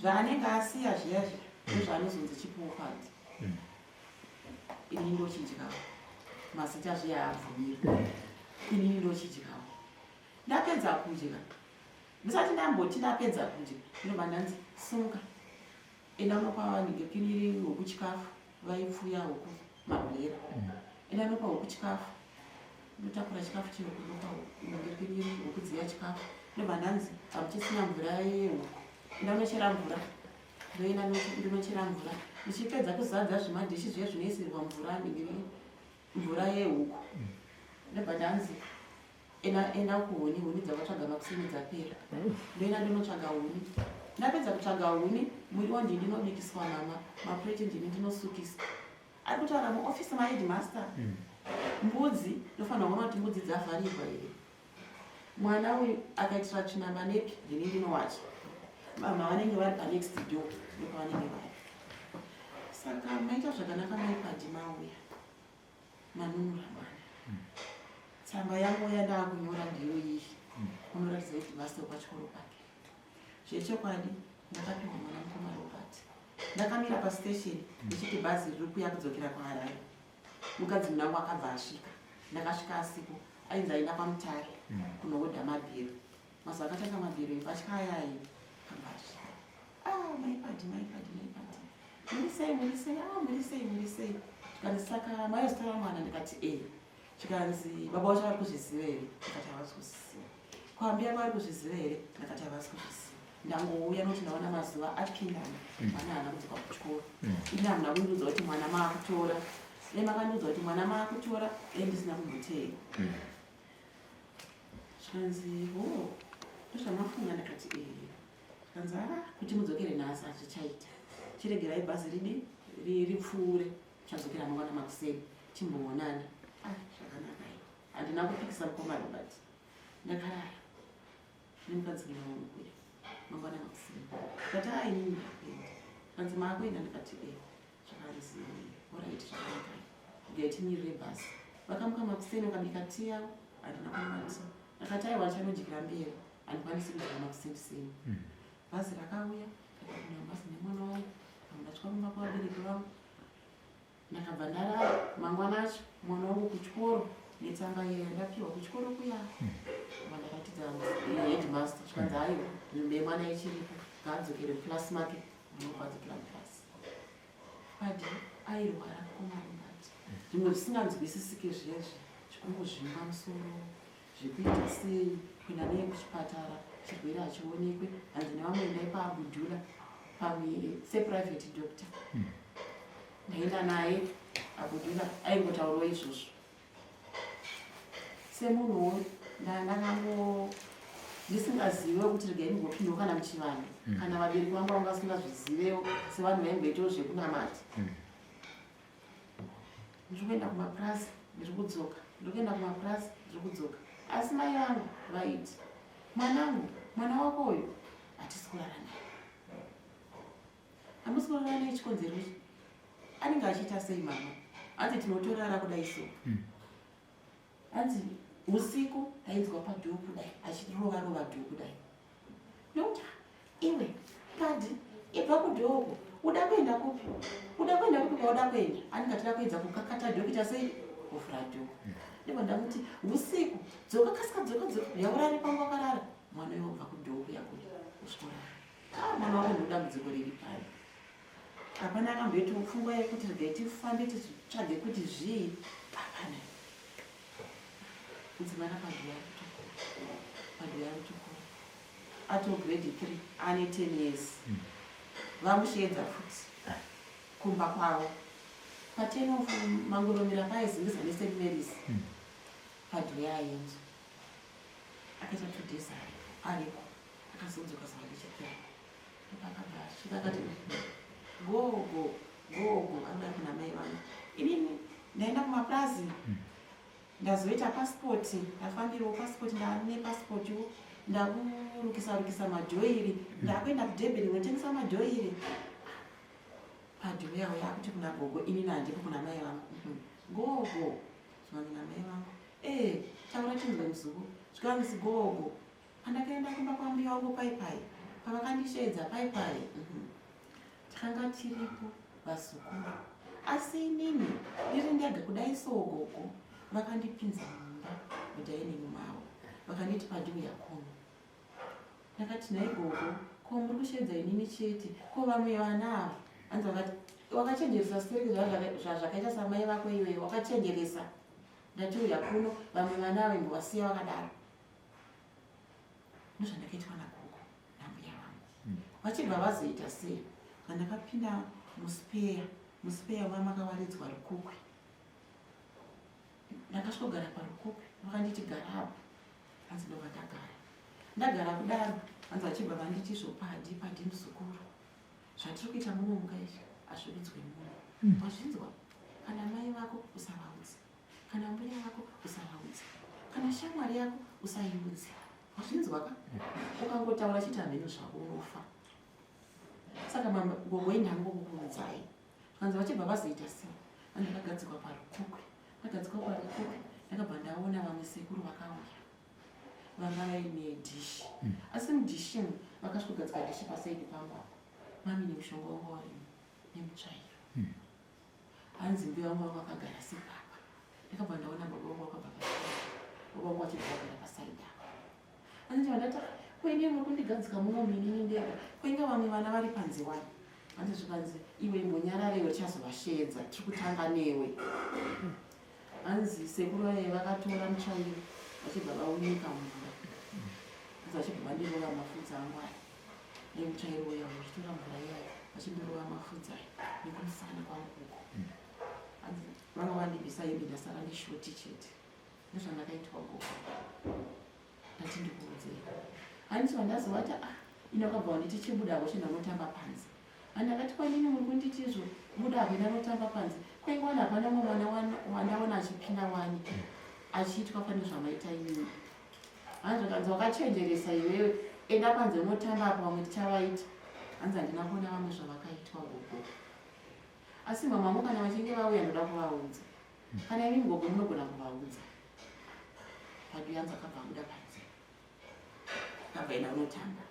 zvaanenge asiya zviya zviya ndozvaanozonzi chipofadzi. Ini ndochidyawo mazita zviya abvumira. Ini ndochidyawo. Ndapedza kudya ndisati ndamboti ndapedza kudya ndinobva ndanzi sumuka enda unopa vanenge piniri hwokuchikafu vaipfuya huku mabhera. Enda nopa huku chikafu ndotakura chikafu chihuku nopa nenge piniri hwokudziya chikafu. Ndobva ndanzi hamuchisina mvura yehuku enda unochera mvura. Ndoenda ndinochera mvura ndichipedza kuzadza zvimadhishi zviya zvinoisirwa mvura nenge mvura yehuku. Ndobva ndanzi enda kuhuni, huni dzavatsvaga makuseni dzapera. Ndoenda ndinotsvaga huni. Ndapedza kutsvaga huni muriwo ndinobikiswa mama, mapureti ndinosukiswa. Ari kutaura muofisi maheadmaster mbudzi ndofanira kuona kuti mbudzi dzavharirwa here. Mwana uyu akaitira tsvina manepi ndinowacha. Mama vanenge vari panext door ndopavanenge vari. Saka maita zvakanaka maipadi mauya manunura mwana. Tsamba yangu yandakunyora ndiyo iyi unoratidza headmaster pachikoro pake. Zvechokwadi ndakapiwa mwana mukoma Robert. Ndakamira pastation ndichiti bhazi riri kuya kudzokera kuHarare. Mukadzi munangu akabva asvika. Ndakasvika asiku ainzi aenda pamutare kunohodha mabhero. Mazuva akatanga mabhero epatyayai akabva asvika. Maipadi. Murisei. Tikanzi saka maizitaura mwana ndikati tikanzi baba vacho vari kuzviziva here? Ndikati havasi kuzviziva. Kwambiya vari kuzviziva here? Ndakati havasi kuzviziva. Ndangouya nokuti ndaona mazuva apindana mwana haana kudzoka kuchikoro. Ini hamuna kundiudza kuti mwana maakutora. Makandiudza kuti mwana maakutora ndisina kumboteera. Tikanzi ndozvamafunga. Ndakati tikanzi kuti mudzokere nhasi hazvichaita. Chiregerai bhazi ripfuure chadzokera mangwana makuseni timboonana. Zvakanaka iyo. Handina kupikisa mukoma Robert. Ndakarara nemukadzi wangu uyu mangwana makuseni. Ndikati inini ndapenda. Kanzi maakuenda? Ndikati zvakanzi oraiti zvakanaka. Igai timirire bhazi. Vakamuka makuseni vakabika tii yavo handina kunwati. Ndakati vachanodyira mberi handikwanisi kudya makuseni. Bhazi rakauya ndakapinda mubhazi nemwana wangu ndakasvika kumba kwavabereki vangu. Ndakabva ndarara mangwana acho mwana wangu kuchikoro netsamba iyo yandapiwa kuchikoro kuya. Ndakatidza headmaster tikanzi aiwa nzvimbo yemwana ichiripo ngaadzokere mukilasi make ndinokwadzokera mukilasi. Padi airwara mukoma Robert. Zvimwe zvisinganzwisisike zvezvi zvikungozvimba musoro zvekuita sei kuenda neye kuchipatara chirwere hachionekwe. Hanzi nevamwe endai paabudhura pamwe seprivate doctor. Ndaenda naye abudhura aingotaurawo izvozvo. Semunhuwo ndakango ndisingazive kuti regai ndimbopindawo kana muchivanhu kana vabereki vangu vanga vasingazvizivewo sevanhu vaimboitawo zvekunamata. Ndiri kuenda kumapurasi ndiri kudzoka. asi mai vangu vaiti, mwana wako uyu hatisi kurara naye. Hamusi kurara naye chikonzero ichi anenge achiita sei mama? Hanzi tinotorara kudai so. Hanzi usiku tainzwa padhoo kudai achirova dhoo kudai. Ndokuti iwe Padi ibva kudhoo uda kuenda kupi? Uda kuenda kupi kwauda kuenda? Anenge atida kuedza kukakata dhoo kuita sei? Kuvhura dhoo. Ndipo ndamuti usiku dzoka kasika dzoka yaurari pangu wakarara. Mwana uyo ubva kudhoo kuya kuchikora. Mwana wako ndambudziko riri pari. Hapana akamboita pfungwa yekuti regai tifambe titsvage kuti zvii. Hapana. Mudzimana padhoo yari kuchikora. Ato grade 3 ane 10 years. Vamushedza futi kumba kwavo. Patenofu mangoromera paizingiza neSt Mary's. Padhoo yaenza. Akaita 2 days ariko. Akazodzoka zuva rechipiri. Pakabva akati gogo anoda kuna mai vangu. Inini ndaenda kumaplazi. Ndazoita passport, ndafambirawo passport, ndane passport yo. Ndakurukisa madhoiri. Ndakuenda kuDurban kunotengesa madhoiri. Padhoo yawo yakuti kuna gogo, inini handiko kuna mai vangu. Gogo zvani na mai vangu. Taura chinzwe muzungu. Zvikanzi gogo. Pandakaenda kumba kwambuya wangu paipai. Pavakandishedza paipai. Takanga tiripo vasukuru. Asi inini ndiri ndega kudai so gogo. Vakandipinza mumba mudhaini mavo. Vakanditi padhoo yakono. Ndakati nai gogo, ko muri kushedza inini chete? Ko vamwe vana ava? Hanzi vakati wakachenjeresa stori zvazvakaita samai vako iwe, wakachenjeresa. Ndati uya kuno vamwe vana ava imbovasiya vakadaro. Ndozvandakaitwa nagogo nambuya vangu. Vachibva vazoita sei? Vandakapinda muspeya vamakawaridzwa rukukwe. Ndakasvogara parukukwe. Vakanditi gara apo. Hanzi ndobva ndagara. Ndagara kudaro. Hanzi vachibva vanditi Padi muzukuru. Zvatiri kuita muno muka izvi hazviudzwe muno. Wazvinzwa? Kana mai vako usavaudze. Kana mbuya vako usavaudze. Kana shamwari yako usaiudze. Wazvinzwa ka? Ukangotaura chita mhino zvako unofa. Saka gogo indangokuudzai. Hanzi vachibva vazoita sei? Ndakagadzikwa parukukwe. Ndakabva ndaona vamwe sekuru vakauya. Vanga vaine dhishi. Asi mudhishi vakasvogadzika dhishi pasaidi pangu. Mami nemushonga wangu warimo nemutsvairo. Hanzi mbuya wangu vakagara sepapa. Ndakabva ndaona baba wangu vakabva baba wangu vachibva vagara pasaidi apa. Hanzi vandati kuine muri kundigadzika muno minini ndega. Kuinge vamwe vana vari panze wani. Hanzi zvikanzi iwe imbonyararewo tichazovashedza tiri kutanga newe. Hanzi sekuru vaye vakatora mutsvairo vachibva vaunyika mvura. Hanzi vachibva vandirova mafudzi angu aya nemutsvairo uya vachitora mvura iyayo vachindorova mafudzi aya nekumusana kwangu uko. Hanzi vanga vandibvisa hembe ndasara neshoti chete. Ndozvandakaitwa gogo. Ndati ndikuudzei. Hanzi vandazovati ino kabva wanditi chibuda wochenda unotamba panze. Handakati kwanini muri kunditizvo buda kuenda unotamba panze. Kwaingwana hapana mwana wandaona achipinda wani achiitwa pane zvamaita inini. Hanzi vakanzi wakachenjeresa iwewe, enda panze unotamba apa vamwe tichavaita. Hanzi handina kuona vamwe zvavakaitwa gogo. Asi mama kana vachinge vauya ndoda kuvaudza. Kana imi gogo munogona kuvaudza. Padhoo hanzi akabva abuda panze. Akabva enda unotamba.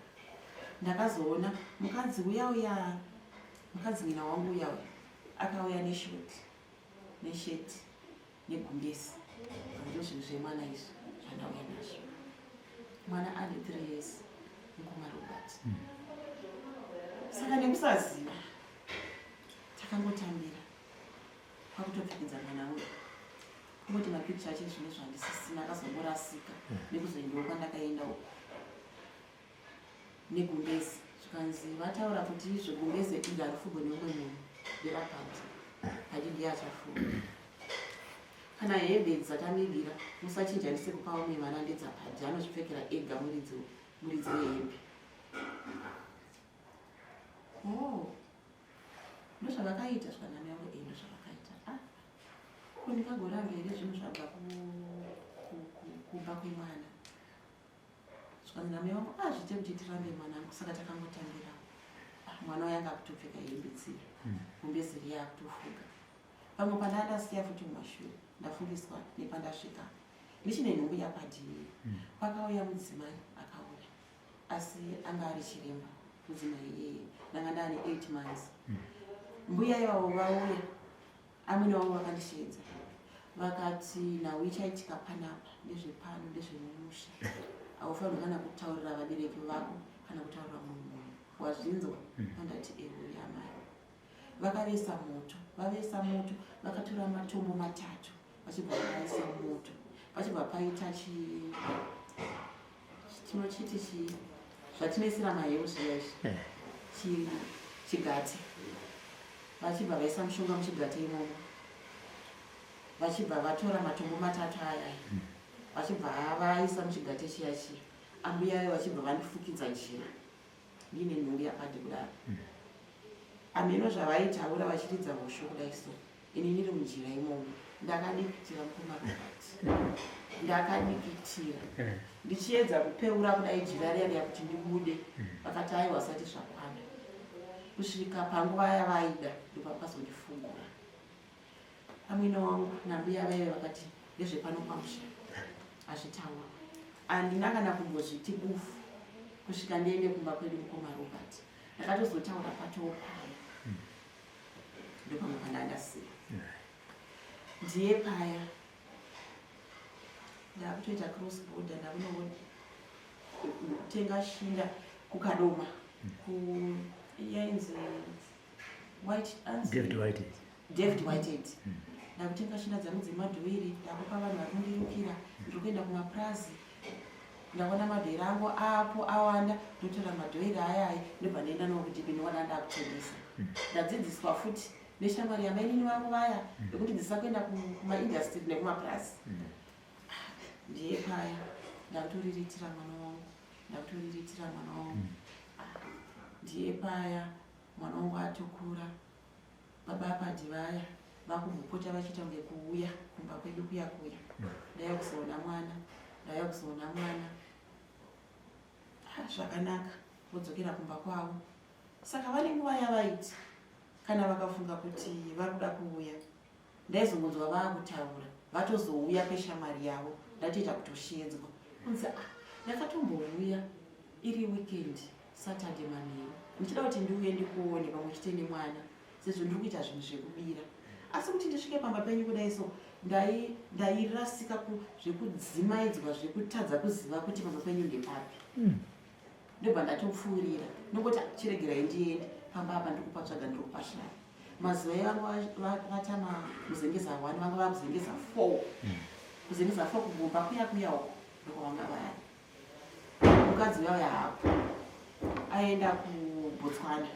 Ndakazoona mukadzi uya mukadzi mwina wangu uya akauya nesheti negumbesi. Ndozvinhu zvemwana izvi zvandauya nazvo. Mwana ane 3 years mukoma Robert. Saka nekusaziva takangotambira kwakutopfekidza mwana uyu. Kungoti mapikicha ache zvimwe zvandisisina akazongorasika nekuzoendawo kwandakaenda uko negumbezi. Zvikanzi vataura kuti izvo gumbezi iga rifugwe neumwe munhu nderapati. Padi ndiye achafuga. Kana hembe dzatamivira musachinjanise kupa umwe vana ndedzapadi. Anozvipfekera ega muridzi wehembe. Ndozvavakaita zvakanani yangu ndozvavakaita. Ko ndikagoramba here zvinhu zvabva kumba kwemwana. Zvikanzi namai vangu zviite kuti tirambe mwanangu, saka takangotambira mwana wayanga akutopfeka hembe dziri gumbezi riya akutofuga. Pamwe pandandasiya futi mumashure ndafungiswa nepandasvika ndichine nhumbu yapadhii. Pakauya mudzimai akauya, asi anga ari chiremba mudzimai iyeye, ndanga ndaane 8 months. Mbuya ivavo vauya, amwene wangu vakandisheedza vakati nhau ichaitika panapa ndezvepano ndezvemumusha, haufanirwi kana kutaurira vabereki vako kana kutaurira munhu wazvinzwa. Andati ewe amai. Vakavesa moto, vavesa moto, vakatora matombo 3 vachibva vakaisa moto, pachibva paita tinochiti zvatinoisira maheu zviya chigati. Vachibva vaisa mushonga muchigati imomo, vachibva vatora matombo 3 aya vachibva vaisa muchigati chiya chiya. Ambuyayo vachibva vandifukidza njira ndine nhumbu yakati kudaro. Ameno zvavaitaura vachiridza hosho kudai so, ini ndiri munjira imomo ndakadikitira mukoma Robert, ndakadikitira ndichiedza kupeura kudai jira riya riya kuti ndibude. Vakati aiwa asati zvakwana. Kusvika panguva yavaida ndopakazondifungura. Amwene wangu nambuya vaive vakati ndezvepano pamusha hazvitaura. Handina kana kumbozviti bufu kusvika ndiende kumba kwedu mukoma Robert. Ndakatozotaura patoo paya ndopamwe pandandasiya. Ndiye paya ndakutoita cross border, ndakunotenga shinda kukadoma yainzi David Whitehead. Ndakutenga shinda dzangu dzemadhoiri, ndakupa vanhu vari kundirukira, ndiri kuenda kumaprazi. Ndaona madhoiri angu apo awanda, ndotora madhoiri ayayi ndobva ndaenda nawo kuti ndinoona ndakutengesa. Ndadzidziswa futi neshamwari yamainini vangu vaya vekuti ndisakuenda kumaindastry nekumaprazi. Ndiye paya ndakutoriritira mwana wangu, ndiye paya mwana wangu atokura. Baba apadi vaya vakumbopota vachiita kunge kuuya kumba kwedu kuya ndaya kuzoona mwana zvakanaka, vodzokera kumba kwavo. Saka vane nguva yavaiti kana vakafunga kuti vari kuda kuuya, ndaizongonzwa vaakutaura vatozouya peshamwari yavo, ndatoita kutoshiedzwa kunzi ndakatombouya iri weekend Saturday manheru ndichida kuti ndiuye ndikuone pamwe chete nemwana sezvo ndiri kuita zvinhu zvekubira. Asi kuti ndisvike pamba penyu kudai so ndairasika zvekudzimaidzwa zvekutadza kuziva kuti pamba penyu ndepapi. Ndobva ndatopfuurira nongoti chiregerai ndiende pamba apa ndikupatsvaga ndiri kupashira. Mazuva evangu vatama kuzengeza 1 vanga vakuzengeza 4. Kuzengeza 4 kugomba kuya uko ndokwavanga vaya. Mukadzi wavo hapo aenda kuBotswana.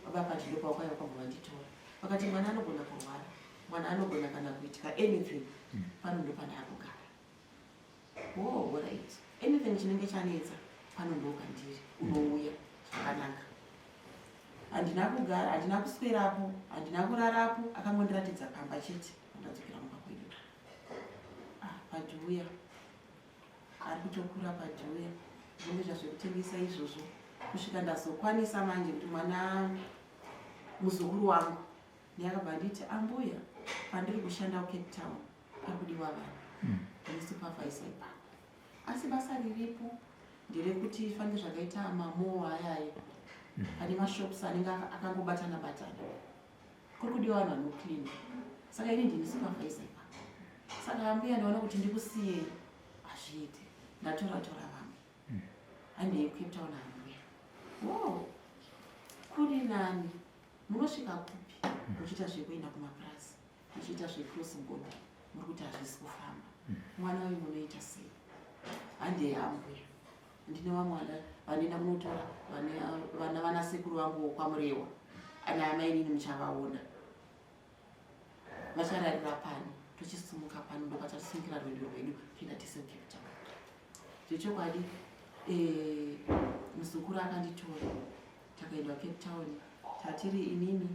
Baba pati ndipo wakauya kwabva vanditora. Vakati mwana anogona kurwara, mwana anogona kana kuitika anything, pano ndo pandakugara. Oh, right. Anything chinenge chanetsa pano ndo kandiri unouya zvakanaka. Handina kugara, handina kuswerapo, handina kurarapo, akangondiratidza pamba chete ndadzokera mumba kwedu. Padhuya ari kutokura padhuya, ndinoita zvekutengesa izvozvo kusvika ndazokwanisa manje kuti mwana muzukuru wangu ndiyakabva nditi ambuya pandiri kushanda kuCape Town pari kudiwa vanhu ndisupervisor ipapo, asi basa riripo nderekuti fanire zvakaita mamowa ayayo pane mashops anenge akangobatana kuri kudiwa vanhu vanoclean. Saka ini ndini supervisor ipapo. Saka ambuya ndaona kuti ndikusiyei hazviite, ndatora vamwe handei kuCape Town ambuya. Wow, kuri nani munosvika kupi muchiita zvekuenda kumaprazi, muchiita zvecross border, muri kuti hazvisi kufamba, mwana uyu munoita sei? Handei ambuya, ndine vamwe vanoenda munotora vana sekuru vangu kwaMurewa ana amainini muchavaona vachararira pano, tochisimuka pano ndopatasimukira rwendo rwedu kuenda tese kuCape Town. Zvechokwadi muzukuru akanditora takaenda Cape Town, tatiri inini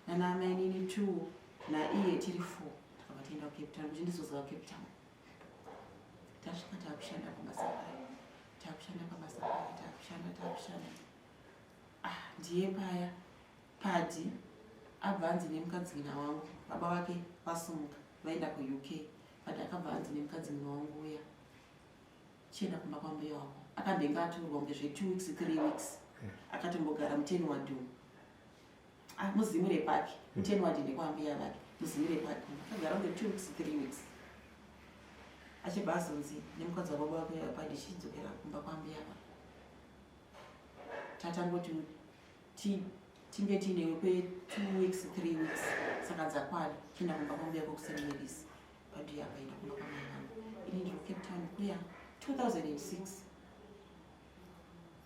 nana amainini 2 naiye tiri 4, takabva tienda kuCape Town kuti ndizoziva Cape Town. tasvika takushanda pabasa paya, takushanda pabasa paya, takushanda. Ndiye paya Paddy abva anzi nemukadzimina wangu, baba vake vasumuka vaenda kuUK. Paddy akabva anzi nemukadzimina wangu uya chienda kumba kwambuya wako. Akambenge atorwa ngezve 2 weeks 3 weeks, akatombogara muteni wadhoo. Muzimire pake muteni wadhi nekwambuya vake, muzimire pake akagara kunge 2 weeks 3 weeks. Achibva azonzi nemukadzi wababa vake Paddy chidzokera kumba kwambuya vake, tatangoti tinge tinewe kwe2 weeks 3 weeks, saka dzakwana chienda kumba kwambuya vako kuSt Mary's. Paddy akaenda kumba kwamai vangu. Ini ndiri Cape Town kuya 2006.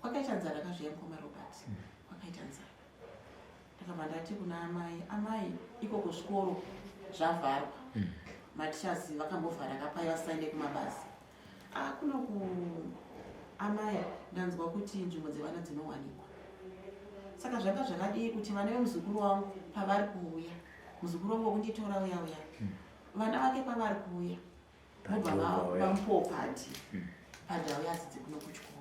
Kwakaita nzara kazviya mukoma Robert, kwakaita nzara. Ndakabva ndati kuna amai iko kuzvikoro zvavharwa, matichazi vakambovhara kapai vasaende kumabasa. Kuno amai ndanzwa kuti nzvimbo dzevana dzinowanikwa. Saka zvanga zvakadii kuti vana vemuzukuru wangu pavari kuuya, muzukuru wangu wokunditora uya vana vake pavari kuuya vobva vamupawo Paddy pandau adzidze kuno kuchikoro.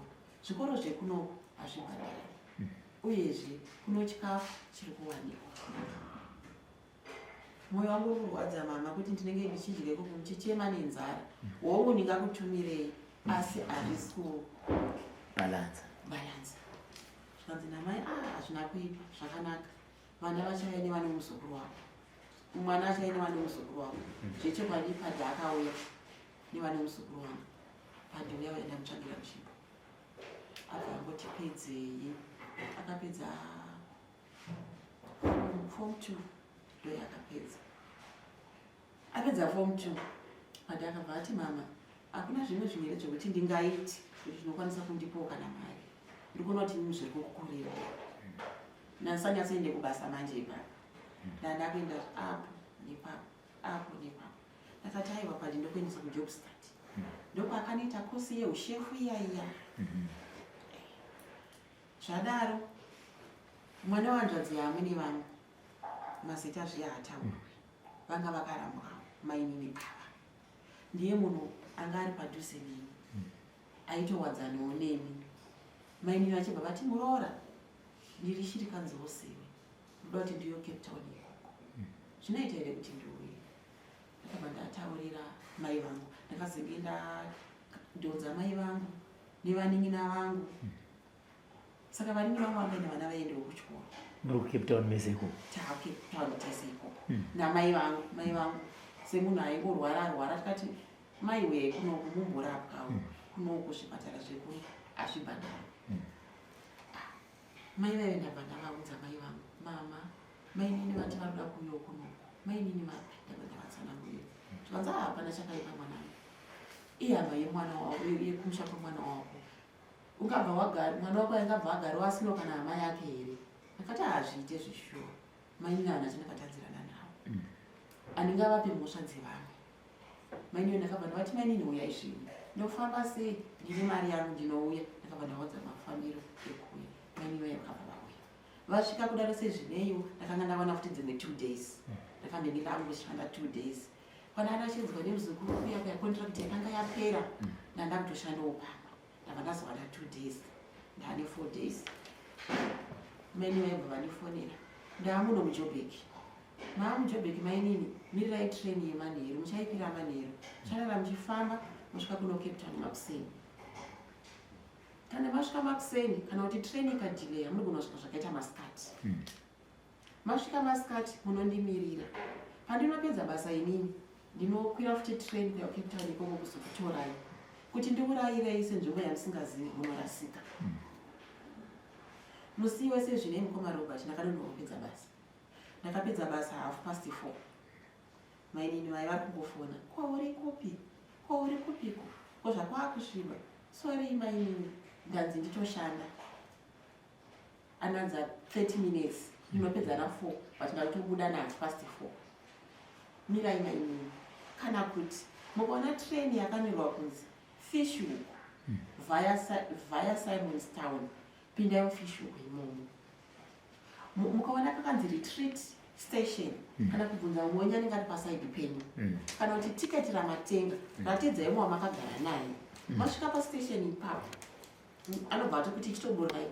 Zvikoro zvekuno hazvibhadhari, uyezve kuno chikafu chiri kuwanikwa. Mwoyo wangu urikudza mama kuti ndinenge ndichidya koko ndichichema nenzara. Wowo ndingakutumirei asi harisi kubalanza. Zvanzi namai hazvina kuipa, zvakanaka. Vana vachauya nevane muzukuru wavo, mwana achauya nevane muzukuru wavo. Zvechokwadi Paddy akauya nevane muzukuru wangu. Paddy uya vaenda mutsvagira muchimbo. Abva angoti pedzei, akapedza form 2 ndo yakapedza. Apedza form 2 Paddy akabva ati mama, hakuna zvimwe zvinyere zvekuti ndingaiti kuti zvinokwanisa kundipawo kana mari. Ndiri kuona kuti ndinhu zviri kukurira. Ndandisanyatsoende kubasa manje ipapo. Ndandakuenda apo nepapo. Ndakati aiwa Paddy ndokuendesa kuJobstart. Ndokwakanoita kosi yeushefu iya. Zvadaro mwana wanzvadzi yaamweni vangu mazita zviya hataurwi, vanga vakarambwa mainini ava. Ndiye munhu anga ari padhuze neni, aitowadzanawo neni. Mainini vachibva vati muroora, ndiri shiri kanziwo sewe, ndoda kuti ndiyo Cape Town ikoko. Zvinoita here kuti ndiuye? Ndakabva ndataurira mai vangu, ndakazenge ndadhodza mai vangu nevanin'ina vangu. Saka vanin'ina vangu vanga nevana vaendewo kuchikoro. Muri kuCape Town meseko? Cape Town tese ikoko. Namai vangu semunhu aingorwara tikati mai weye kuno kumumborapwawo, kuno kuzvipatara zvikuru hazvibhadhari. Mai vaive ndabva ndavaudza mai vangu, mama mainini vati varuda kuuyawo kunoko, mainini vapi? Ndabva ndavatsanangurira. Zvanzi hapana chakaipa mwanangu, ihama yemwana wako, yekumusha kwemwana wako. Ungabva wagara, mwana wako angabva agara asino kana hama yake here? Ndakati hazviite zvishuwa, mainini havana chandakatadzirana navo, handingavape mhosva dzevamwe. Mainini ndakabva ndavati mainini uyai zvino, ndofamba sei? Ndine mari yangu ndinouya. Ndakabva ndaudza mafambiro ekuuya. Mainini vaye vakabva vauya. Vasvika kudaro sezvineiwo ndakanga ndavana futi dzimwe 2 days. Ndakambenge ndangoshanda 2 days. Pana anachedzwa nemuzukuru kuya contract yakanga yapera, ndandakutoshandawo pamwe. Ndabva ndazowana 2 days, ndane 4 days. Mainini vaibva vandifonera, ndaamuno muJoburg. MuJoburg mainini, mirirai train yemanheru, muchaipira manheru. Mucharara muchifamba musvika kuno Cape Town makuseni. Kana masvika makuseni, kana kuti train ikadhileya, munogona kusvika zvakaita masikati. Masvika masikati munondimirira. Pandinopedza basa inini, ndinokwira futi train kuya Cape Town ikoko kuzokutorai. Kuti ndiurayirei senzvimbo yandisingazivi munorasika. Musi wese zvinei mukoma Robert ndakadonopedza basa. Ndakapedza basa 4:30. Mainini vai vari kungofona, kwauri kupi? Kwauri kupiko? Kozva kwaakusviba. Sorry mainini, ndanzi nditoshanda. Ananza 30 minutes, ndinopedza na 4, but ndakutobuda na 4:30. Mirai mainini, kana kuti mukaona train yakanyorwa kunzi Fishhook via Simonstown, pindai muFishhook imomo. Mukaona pakanzi retreat station kana kubvunza umwe anenge ari pasaidi penyu kana kuti tiketi ramatenga ratedza imwe wamakagara naye masvika pastation ipapo anobva atokuti chitoburai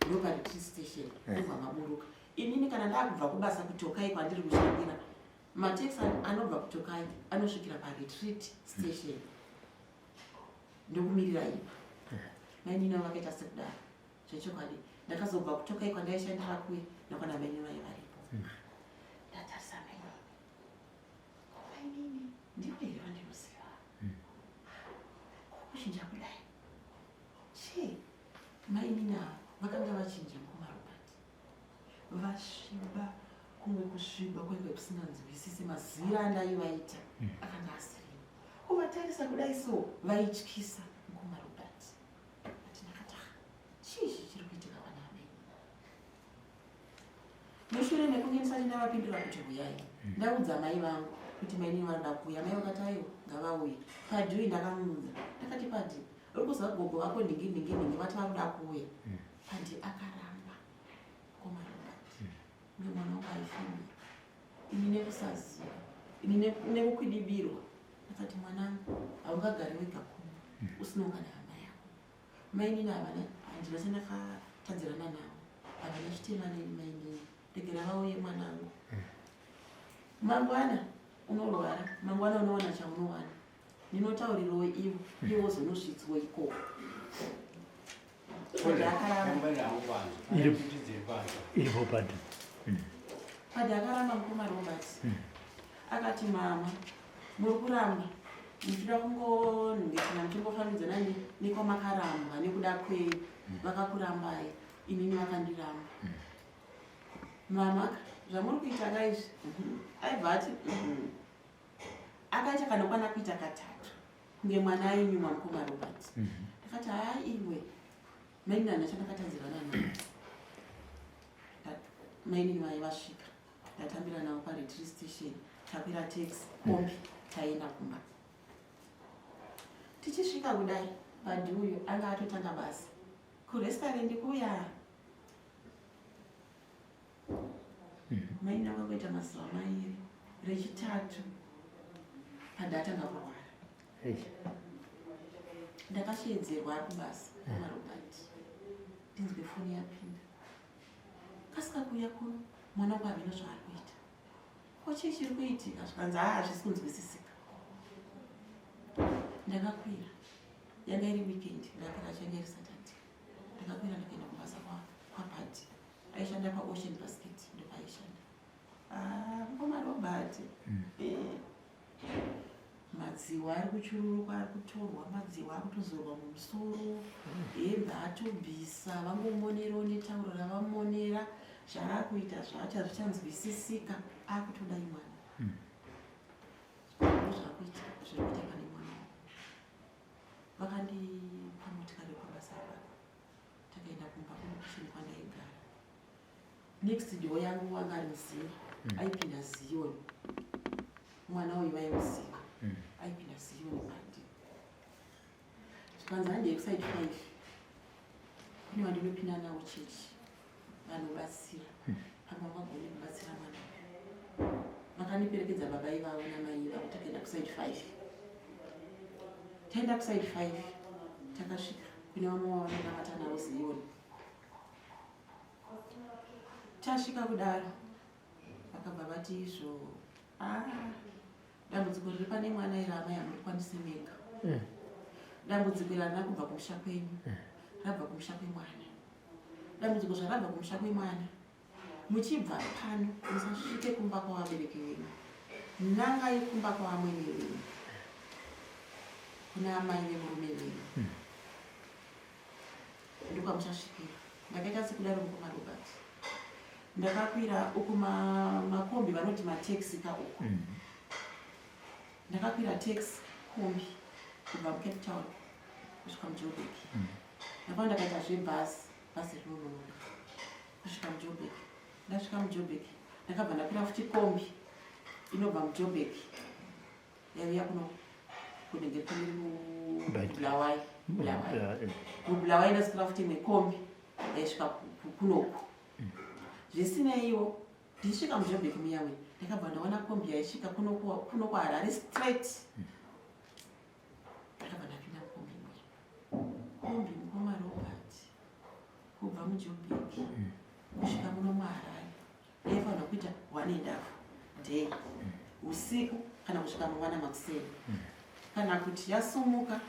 ndo paretreat station obva maburuka. Inini kana ndakubva kubasa kutokai kwandiri kushandira mateksi anobva kutokai anosvikira paretreat station ndokumirira ipa mainini vakaita sekudaro zvechokwadi. Ndakazobva kutokai kwandaishandira kuye nokwana mainini vaivaripo ndatarisa mainini ndivo here vandinoziva kuchinja kudai che mainini ava vakanga vachinja Mukoma Robert vasviba kumwe kusviba kwenge kusinganzwisisi mazira andaivaita akanga asirimo kuvatarisa kudai so vaityisa Mukoma Robert ati ndakati chii chiri kuitika vana vamene. Mushure mekunge ndisati ndavapindura kuti uyai ndaudza mai vangu kuti mainini vanoda kuuya. Mai vakati aiwa ngavauye. Padhi ndakamuudza ndakati Padhi uri kuziva gogo vako ndingi vati vanoda kuuya. Padhi akaramba Mukoma Robert nemwana wangu aifema ini nekusaziva ini nekukwidibirwa. Ndakati mwanangu haungagari wega kuno usinongana hama yako. Mainini havana handina sendakatadzirana navo havana chitema neni mainini regera vauye mwanangu. Mangwana unorwara mangwana unowana chaunowana ndinotaurirawo ivo ivo zonosvitswa ikoko. iripo Padhi. Padhi akaramba Mukoma Robert akati mama muri kuramba muchida kungonhengetsana muchingofambidzana nekwamakaramba nekuda kwei vakakurambai inini vakandiramba. Mama zvamuri kuita kaizvi aibva ati akaita kanokwana kuita katatu kunge mwana ainyumwa Mukoma Robert. Ndakati haa iwe mainini hana chandakatadzirana nawo. Mainini vai vasvika ndatambira navo paretreat station takwira taxi kombi taenda kumba. Tichisvika kudai Padhi uyu anga atotanga basa kurestarendi kuya. Mainini anga kuita mazuva mairi rechitatu Padhi atanga kurwara. Ndakashedzerwa ari kubasa Mukoma Robert ndinzwe foni yapinda kasika kuuya kuno mwana wangu havina zvaari kuita. Kochii chiri kuitika zvikanzi hazvisi kunzwisisika. Ndakakwira yanga iri weekend ndakira changa iri Saturday. Ndakakwira ndikaenda kubasa kwaPadhi aishanda paOcean Basket ndopaaishanda. Mukoma Robert madziwa ari kuchururuka ari kutorwa madziwa ari kutozorwa mumusoro hembe atobvisa vangomonerawo netauro ravamonera zvaakuita zvacho hazvichanzwisisika akutodai mwana zvaakuita zviri kuita pane mwana wavo. Vakandipa motikari kwabasa ravo takaenda kumba kunokushini kwandaigara. Next door yangu wanga ari muziva aipinda Zioni mwana uyu vaimuziva aipinda Zioni Padhi. Zvikanzi handei kuside 5 kune vandinopinda nawo chechi vanobatsira pamwe vagone kubatsira mwana. Vakandiperekedza baba ivavo namai vavo takaenda kuside 5. Taenda kuside 5 takasvika kune vamwe vavanenge vata navo Zioni. Tasvika kudaro vakabva vati izvo dambudziko riri pane mwana iri amai hamurikwanise mega. Dambudziko iri harina kubva kumusha kwenyu rabva kumusha kwemwana. Dambudziko zvarabva kumusha kwemwana muchibva pano musasvike kumba kwavabereki venyu nangai kumba kwavamwene venyu kuna amai vemurume venyu ndokwamuchasvikira. Ndakaita sekudaro Mukoma Robert ndakakwira uku makombi vanoti mateksi kauko. Ndakakwira taxi kombi kubva muCape Town kusvika muJoburg. Ndapano ndakaita zvebhasi bhasi rinononoka kusvika muJoburg. Ndasvika muJoburg ndakabva ndakwira futi kombi inobva muJoburg yaiuya kuno kunenge kune Bulawayo. Mubulawayo ndasvika futi imwe kombi yaisvika kunoku. Zvisineiwo ndisvika muJoburg muyawe ndakabva ndaona kombi yaisvika kuno kwaHarare straight. Ndakabva ndapinda mukombi kombi mukoma Robert kubva muJoburg kusvika muno muHarare yaifanira kuita 1.5 day usiku kana kusvika mangwana makuseni kana kuti yasumuka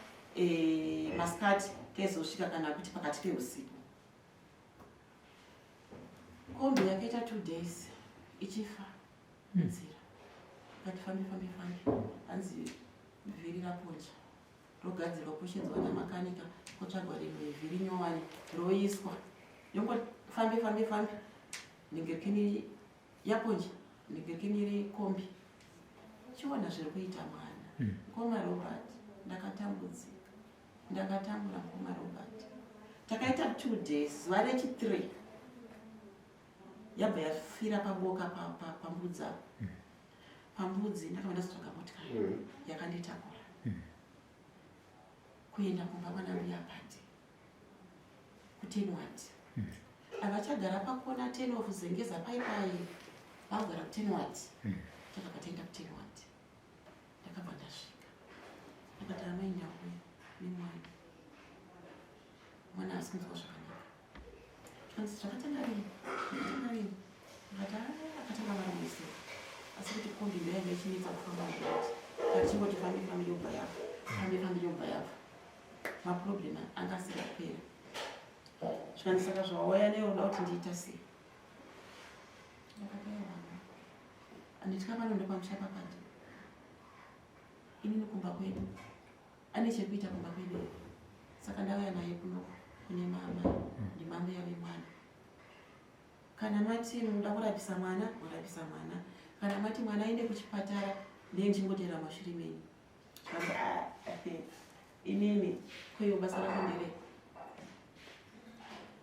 masikati kaizosvika kana kuti pakati peusiku. Kombi yakaita 2 days ichifa nzira kati fambe hanzi vhiri raponja rogadzirwa kushedzwa namakanika kotsvagwa rimwe vhiri nyowani roiswa yongo fambe ningekini yaponja ningekini iri kombi chiona zviri kuita mwana mukoma Robert ndakatambura mukoma Robert takaita 2 days zuva rechi3 yabva yafira paboka pambudzi apo pambudzi ndakabva ndazotsvaga motikari yakanditakura kuenda kumba mwana mbuya apati kuTenward. Avachagara pakona 10 of Zengeza paipai vagara kuTenward. Takabva taenda kuTenward ndakabva ndasvika ndakati amai ndauya nemwana mwana asi kunzwa zvakanaka chikanzi zvakatanga rini akatanga mara musi asi kuti kombi ndoyanga ichinetsa kufamba kuti kachingoti fambe yobva yabva maproblema anga asiri kupera chikanzi saka zvawauya neyo unoda kuti ndiita sei ndakati anditya pano ndopamusha pakati inini kumba kwedu ane chekuita kumba kwedu saka ndauya naye kuno kune mama ndimambo yave mwana kana mati muda kurapisa mwana urapisa mwana kana mati mwana aende kuchipatara ndenjingotera mashure menyu inini kweyo basa rako nderei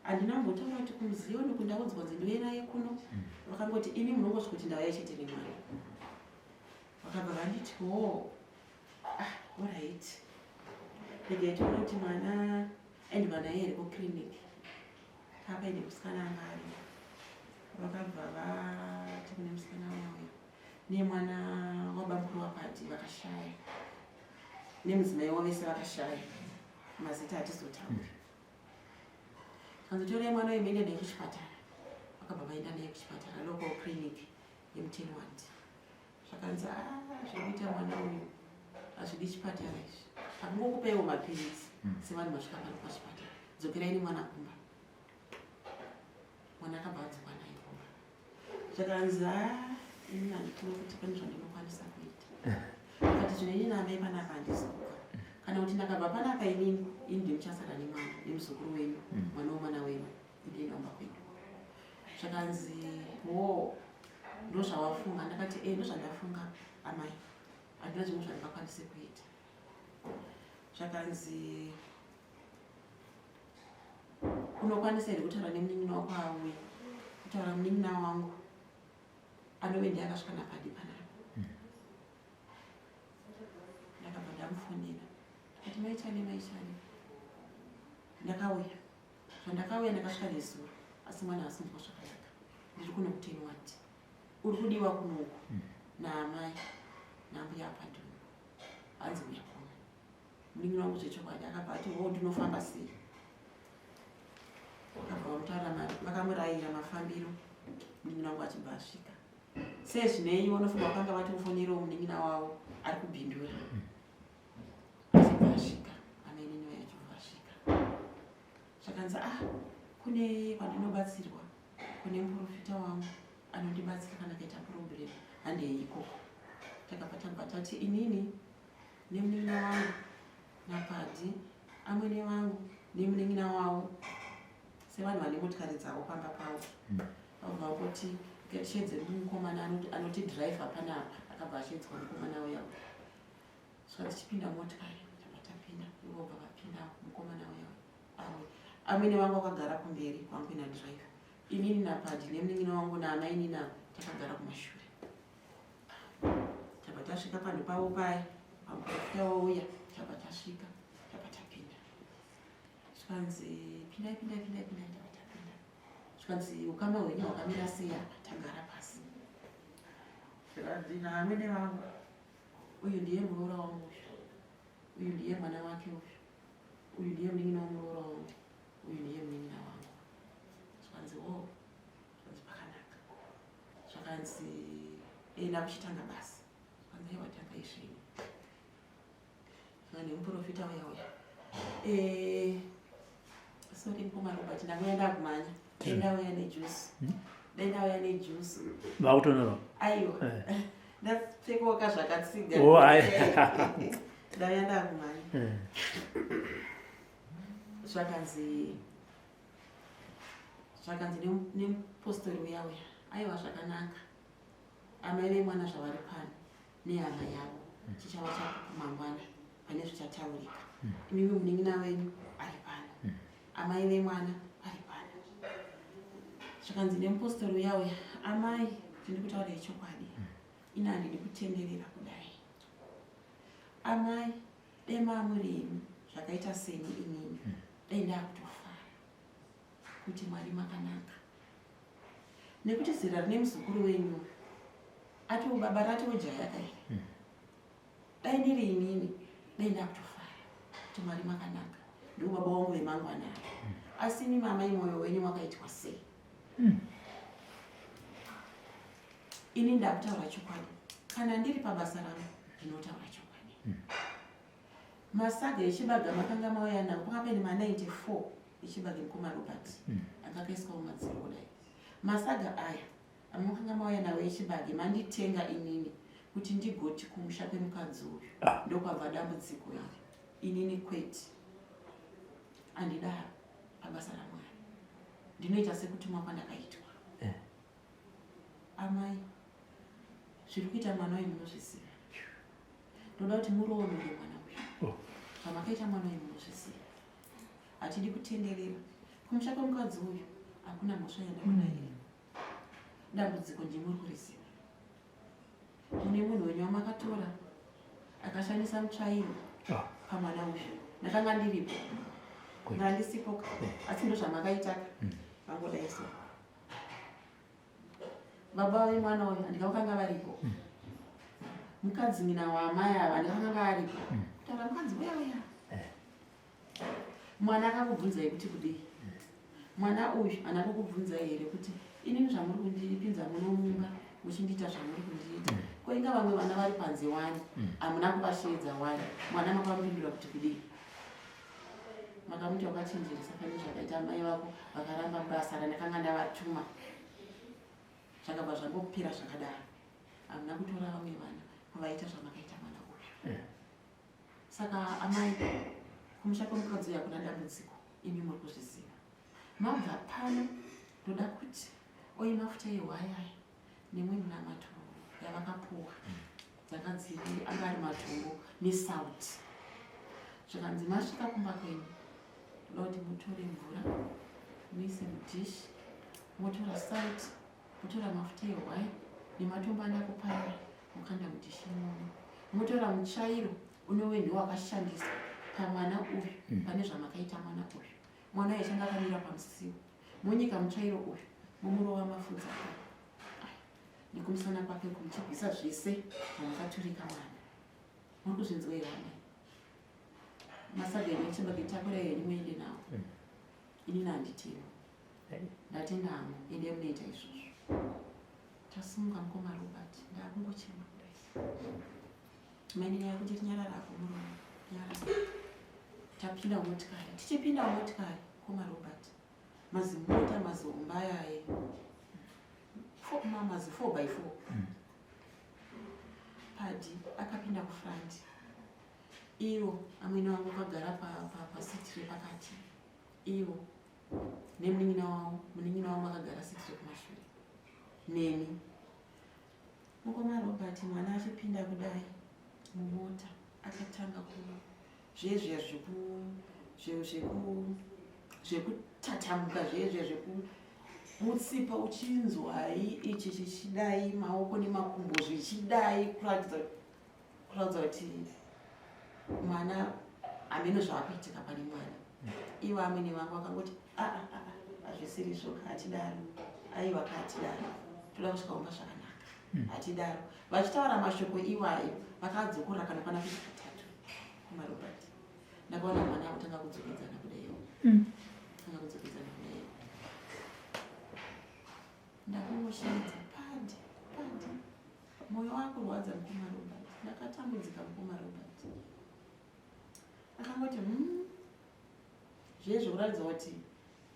andinambotaura kuti kumuziyo nekundaudzwa nzi ndouya naye kuno vakangoti ini munongosvika kuti ndauya chete nemwana vakabva vanditi alright ndikaitaura kuti mwana aendwa naye here kukiriniki pakaine musikana anga ari vakabva vati kune musikana wauya nemwana wabamukuru wapati vakashaya nemudzimai wavo vese vakashaya mazita hatizotaura kanzotorai mwana uyu muende naye kuchipatara vakabva vaenda naye kuchipatara local clinic yemuTenward zvakanzi zvekuita mwana uyu hazvidi chipatara izvi hakungokupaiwo mapirizi sevanhu vasvika pano pachipatara dzokerai nemwana kumba mwana akabva adzokwa naye kumba zvakanzi ini handikuro kuti pane zvandinokwanisa kuita akati zvino ini naamai panapa handizobva kana kuti ndakabva panapa inini ndimuchasara nemwana nemuzukuru wenyu mwana womwana wenyu ndiendaumba kwedu zvakanzi ndozvawafunga ndakati ndozvandafunga amai handina zvimwe zvandingakwanise kuita zvakanzi unokwanisa here kutaura nemunin'ina wako auya kutaura munin'ina wangu anove ndiakasvika napadi panapa ndakabva ndamufonera ndakati maichane ndakauya zvandakauya ndakasvika nezuva asi mwana asinzwa zvakanaka ndiri kuno kuTenward uri kudiwa kunoku naamai nambuya apadhuno hanzi uya kuno munin'ina wangu zvechokwadi akabva ati ndinofamba sei vakabva vamutaura vakamurayira mafambiro munin'ina wangu achibva asvika sezvinei vanofunga vakanga vatimufonero munin'ina wavo ari kubhindura achibva asvika amainini waye achibva asvika zvakanzi kune kwandinobatsirwa kune muprofita wangu anondibatsira kana kaita problem handei ikoko takabva tabva tati inini nemunin'ina wangu napadi amwene vangu nemunin'ina wavo sevanhu vane motikari dzavo pamba pavo vabva kuti shedze mukomana anoti dhiraivha panapa akabva ashedzwa mukomana weyavo saka tichipinda motikari tabva tapinda ivo bva vapinda mukomana weyavo amwene vangu vakagara kumberi kwangu nadhiraivha inini napadi nemunin'ina wangu naamai navo takagara kumashure tabva tasvika panhu pavo paya pamuprofita wauya tabva tasvika tabva tapinda zvikanzi pindai tabva tapinda zvikanzi ukama hwenyu hwakamira sei apa, tagara pasi. Zvikanzi naamene vangu, uyu ndiye muroora wangu uyu ndiye mwana wake uyu ndiye munin'ina wamuroora wangu, uyu ndiye munin'ina wangu. Zvikanzi o, zvikanzi pakanaka. Zvakanzi enda kuchitanga basi. Zvikanzi aiwa tanga izvini. Zvikanzi nemuprofita uya sorry mukoma Robert, ndangouya ndakumanya. Ndauya nejuice. Ndauya nejuice. Vautonora. Aiwa. Ndapfekawo zvakatsiga. Oh, ai. Ndauya ndakumanya. Zvakanzi nemupostori uya aiwa zvakanaka. Amai vemwana zvavari pano nehama yavo chichava chakumangwana pane zvichataurika. Imimi munin'ina wenyu ari pano, amai vemwana vari pano. Zvakanzi nemupostori uya amai, ndiri kutaura chokwadi, ini handidi kutenderera kudai. Amai, dai mamurimi zvakaita seni inini, dai ndakutofara kuti Mwari makanaka. Nekuti zera rine muzukuru wenyu ati baba rati ujaya kai. Dai ndiri inini, dai ndakutofara kuti Mwari makanaka. Ndiwo baba wangu vemangwana. Asi imi mamai moyo wenyu wakaitwa sei? Ini ndakutaura chokwadi. Kana ndiri pabasa rangu, ndinotaura chokwadi. Masaga echibaga makanga mauya nawo pakanga pane ma94 echibaga mukoma Robert. Akakaiswa mumadziro kudai. Masaga aya amakanga mauya nawo echibaga manditenga inini kuti ndigoti kumusha kwemukadzi uyu. Ndokwabva dambudziko iri. Inini kwete. Andidaro pabasa raMwari. Ndinoita sekutumwa kwandakaitwa. Amai, zviri kuita mwana uyu munozviziva. Ndoda kuti muroore mwana uyu. Zvamakaita mwana uyu munozviziva. Hatidi kutenderera. Kumusha kwemukadzi uyu hakuna mhosva yandakuda iri. Dambudziko ndimuri kuriziva. Mune munhu wenyu wamakatora akashandisa mutsvairo pamwana uyu. Ndakanga ndiripo. Ndandisipo asi ndo zvamakaita vangodai so. Baba vemwana uyu handikavakanga varipo. Mukadzi mina waamai ava handikavanga varipo. Kutaura mukadzi uya. Mwana akakubvunzai kuti kudii? Mwana uyu haana kukubvunzai here kuti inini zvamuri kundipinza munomunga muchindiita zvamuri kundiita? Koinga vamwe vana vari panze wani, hamuna kuvasheedza wani. Mwana makamupindura kuti kudii? Makamuti wakachenjeresa pane zvakaita amai vako vakaramba basa randakanga ndavatuma. Zvakabva zvangopera zvakadaro. Hamuna kutora vamwe vana kuvaita zvamakaita mwana uyu. Saka amai, kumusha kwemukadzi uyu hakuna dambudziko, imi muri kuzviziva. Mabva pano, ndoda kuti oi mafuta ehwaya nemwe minamato yavakapuwa dzakanzi anga ari matombo nesauti. Zvakanzi masvika kumba kwenyu, ndoda kuti mutore mvura muise mudhishi, motora sauti, motora mafuta ehwaya nematombo andakupaira, mukanda mudhishi imomo. Motora mutsvairo unove ndiwo wakashandiswa pamwana uyu, pane zvamakaita mwana uyu. Mwana uyu achanga akamira pamusiwo. Monyika mutsvairo uyu, momurova mafudzi ake. Nekumusana kwake kumuchibvisa zvese zvamakaturika mwana. Muri kuzvinzwa here amai? Masaga echibaga takura henyu muende nawo. Inini handitema. Ndatenda hangu, ende munoita izvozvo. Tasimuka mukoma Robert, ndakungochema kudai. Maine nyaya kuti tinyarara apo muromo. Nyarara. Tapinda mumotikari. Tichipinda mumotikari, mukoma Robert. Mazimota, mazombaya mazi 4x4. Padi akapinda kufront. Iwo amwene wangu akagara pasiti repakati. Iwo nemunin'ina wangu akagara siti rekumashure. Neni. Mukoma Robert mwana achipinda kudai mumota akatanga zvezve zvekutatamuka zvezve mutsipa uchinzwai ichi chichidai maoko nemakumbo zvichidai kuratidza kuti mwana hamene zvaakuitika pane mwana. Ivo amene vangu vakangoti zvisirizvo hatidaro, aiwa hatidaro, toda kusvika kumba zvakanaka, hatidaro. Vachitaura mashoko iwayo vakadzokera kana pana kuti katatu kumarobert. Ndakaona mwana akutanga kudzokedzana kudaiwo, tanga kudzokedzana kudaiwo. Ndakumushinza padi, moyo wako rwadza mukoma Robert. Ndakatambudzika mukoma Robert. Akangoti zvezvo kuratidza kuti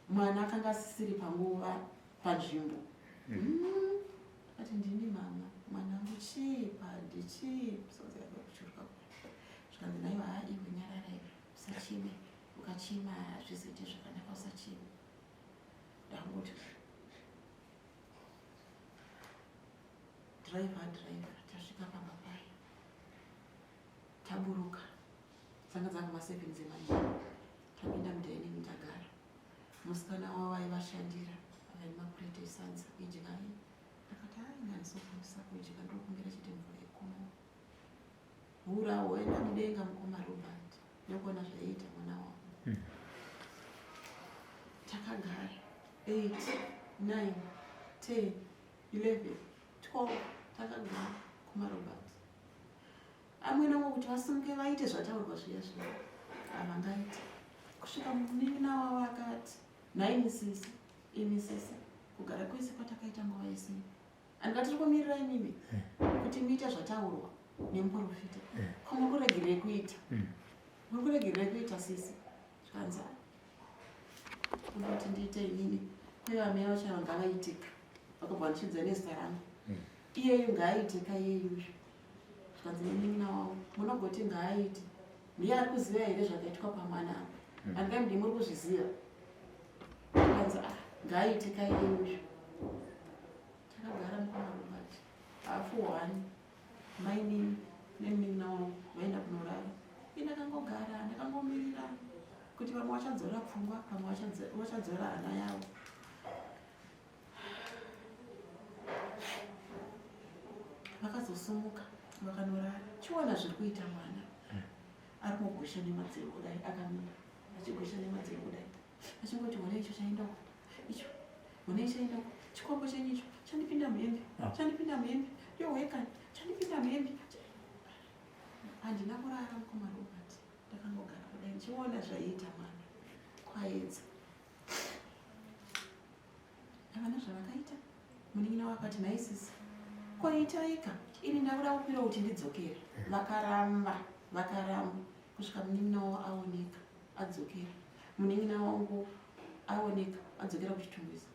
mwana akanga asisiri panguva panzvimbo. Ati ndini mama, mwanangu chii padi chii, sozi yake kuchuruka. Zvikanzi naiwa iwe nyarara iwe, usachime, ukachima zvizoite zvakanaka usachime. Ndangoti driver, tasvika pamapai. Taburuka. Dzanga dzangoma 7 dzemanyana. Tapinda mudining tagara. Musikana wavo aivashandira, avaine mapureti esadza kudya. Akati nyanisofundisa kudya ndokumbira chete mvura yekuno. Hura woenda mudenga mukoma Robert. Ndokuona zvaiita mwana wavo. Takagara 8, 9, 10, 11, 12. Takagara kuma Robert. Amwe navo kuti vasimuke vaite zvataurwa zviya zviya. Avangaita. Kusvika munin'ina wavo akati, nhai misisi, imisisi, kugara kwese kwatakaita nguva yese. Andikati tikomirira imimi kuti muite zvataurwa nemuprofita. Ko mukuregerere kuita. Mukuregerere kuita sisi. Zvikanzi kuti ndiite inini. Uye vamwe vacho ngavaitika. Vakabva ndichidza nezita rangu. Iyeyu ngaaitika iyeyu. Zvikanzi nenin'ina wavo, munogoti ngaaite. Ndiye ari kuziva here zvakaitwa pamwana apa. Andingamudi muri kuzviziva. Zvikanzi ngaaitika iyeyu. Takagara mukoma Robert. Hafu 1. Mai nini nenin'ina wavo vaenda kunorara. Ndakangogara, ndakangomirira kuti vamwe vachadzora pfungwa, vamwe vachadzora hana yavo. Vakazosumuka vakanorara. Chiona zviri kuita mwana. Ari kugusha nemadziro kudai, akamira achigusha nemadziro kudai. Achingoti mwana icho chaendako. Icho. Mwana icho chaendako. Chikombo chenyu icho chandipinda muhembe. Chandipinda muhembe. Yo weka. Chandipinda muhembe. Handina kurara mukoma Robert. Ndakangogara kudai ndichiona zvaiita mwana. Kwaedza. Havana zvavakaita. Munin'ina wavo akati naisisi. Koitaika. Ini ndakuda kupira kuti ndidzokere. Vakaramba. Kusvika munin'ina wavo aoneka. Adzokera. Munin'ina wangu aoneka. Adzokera kuchitumbisa.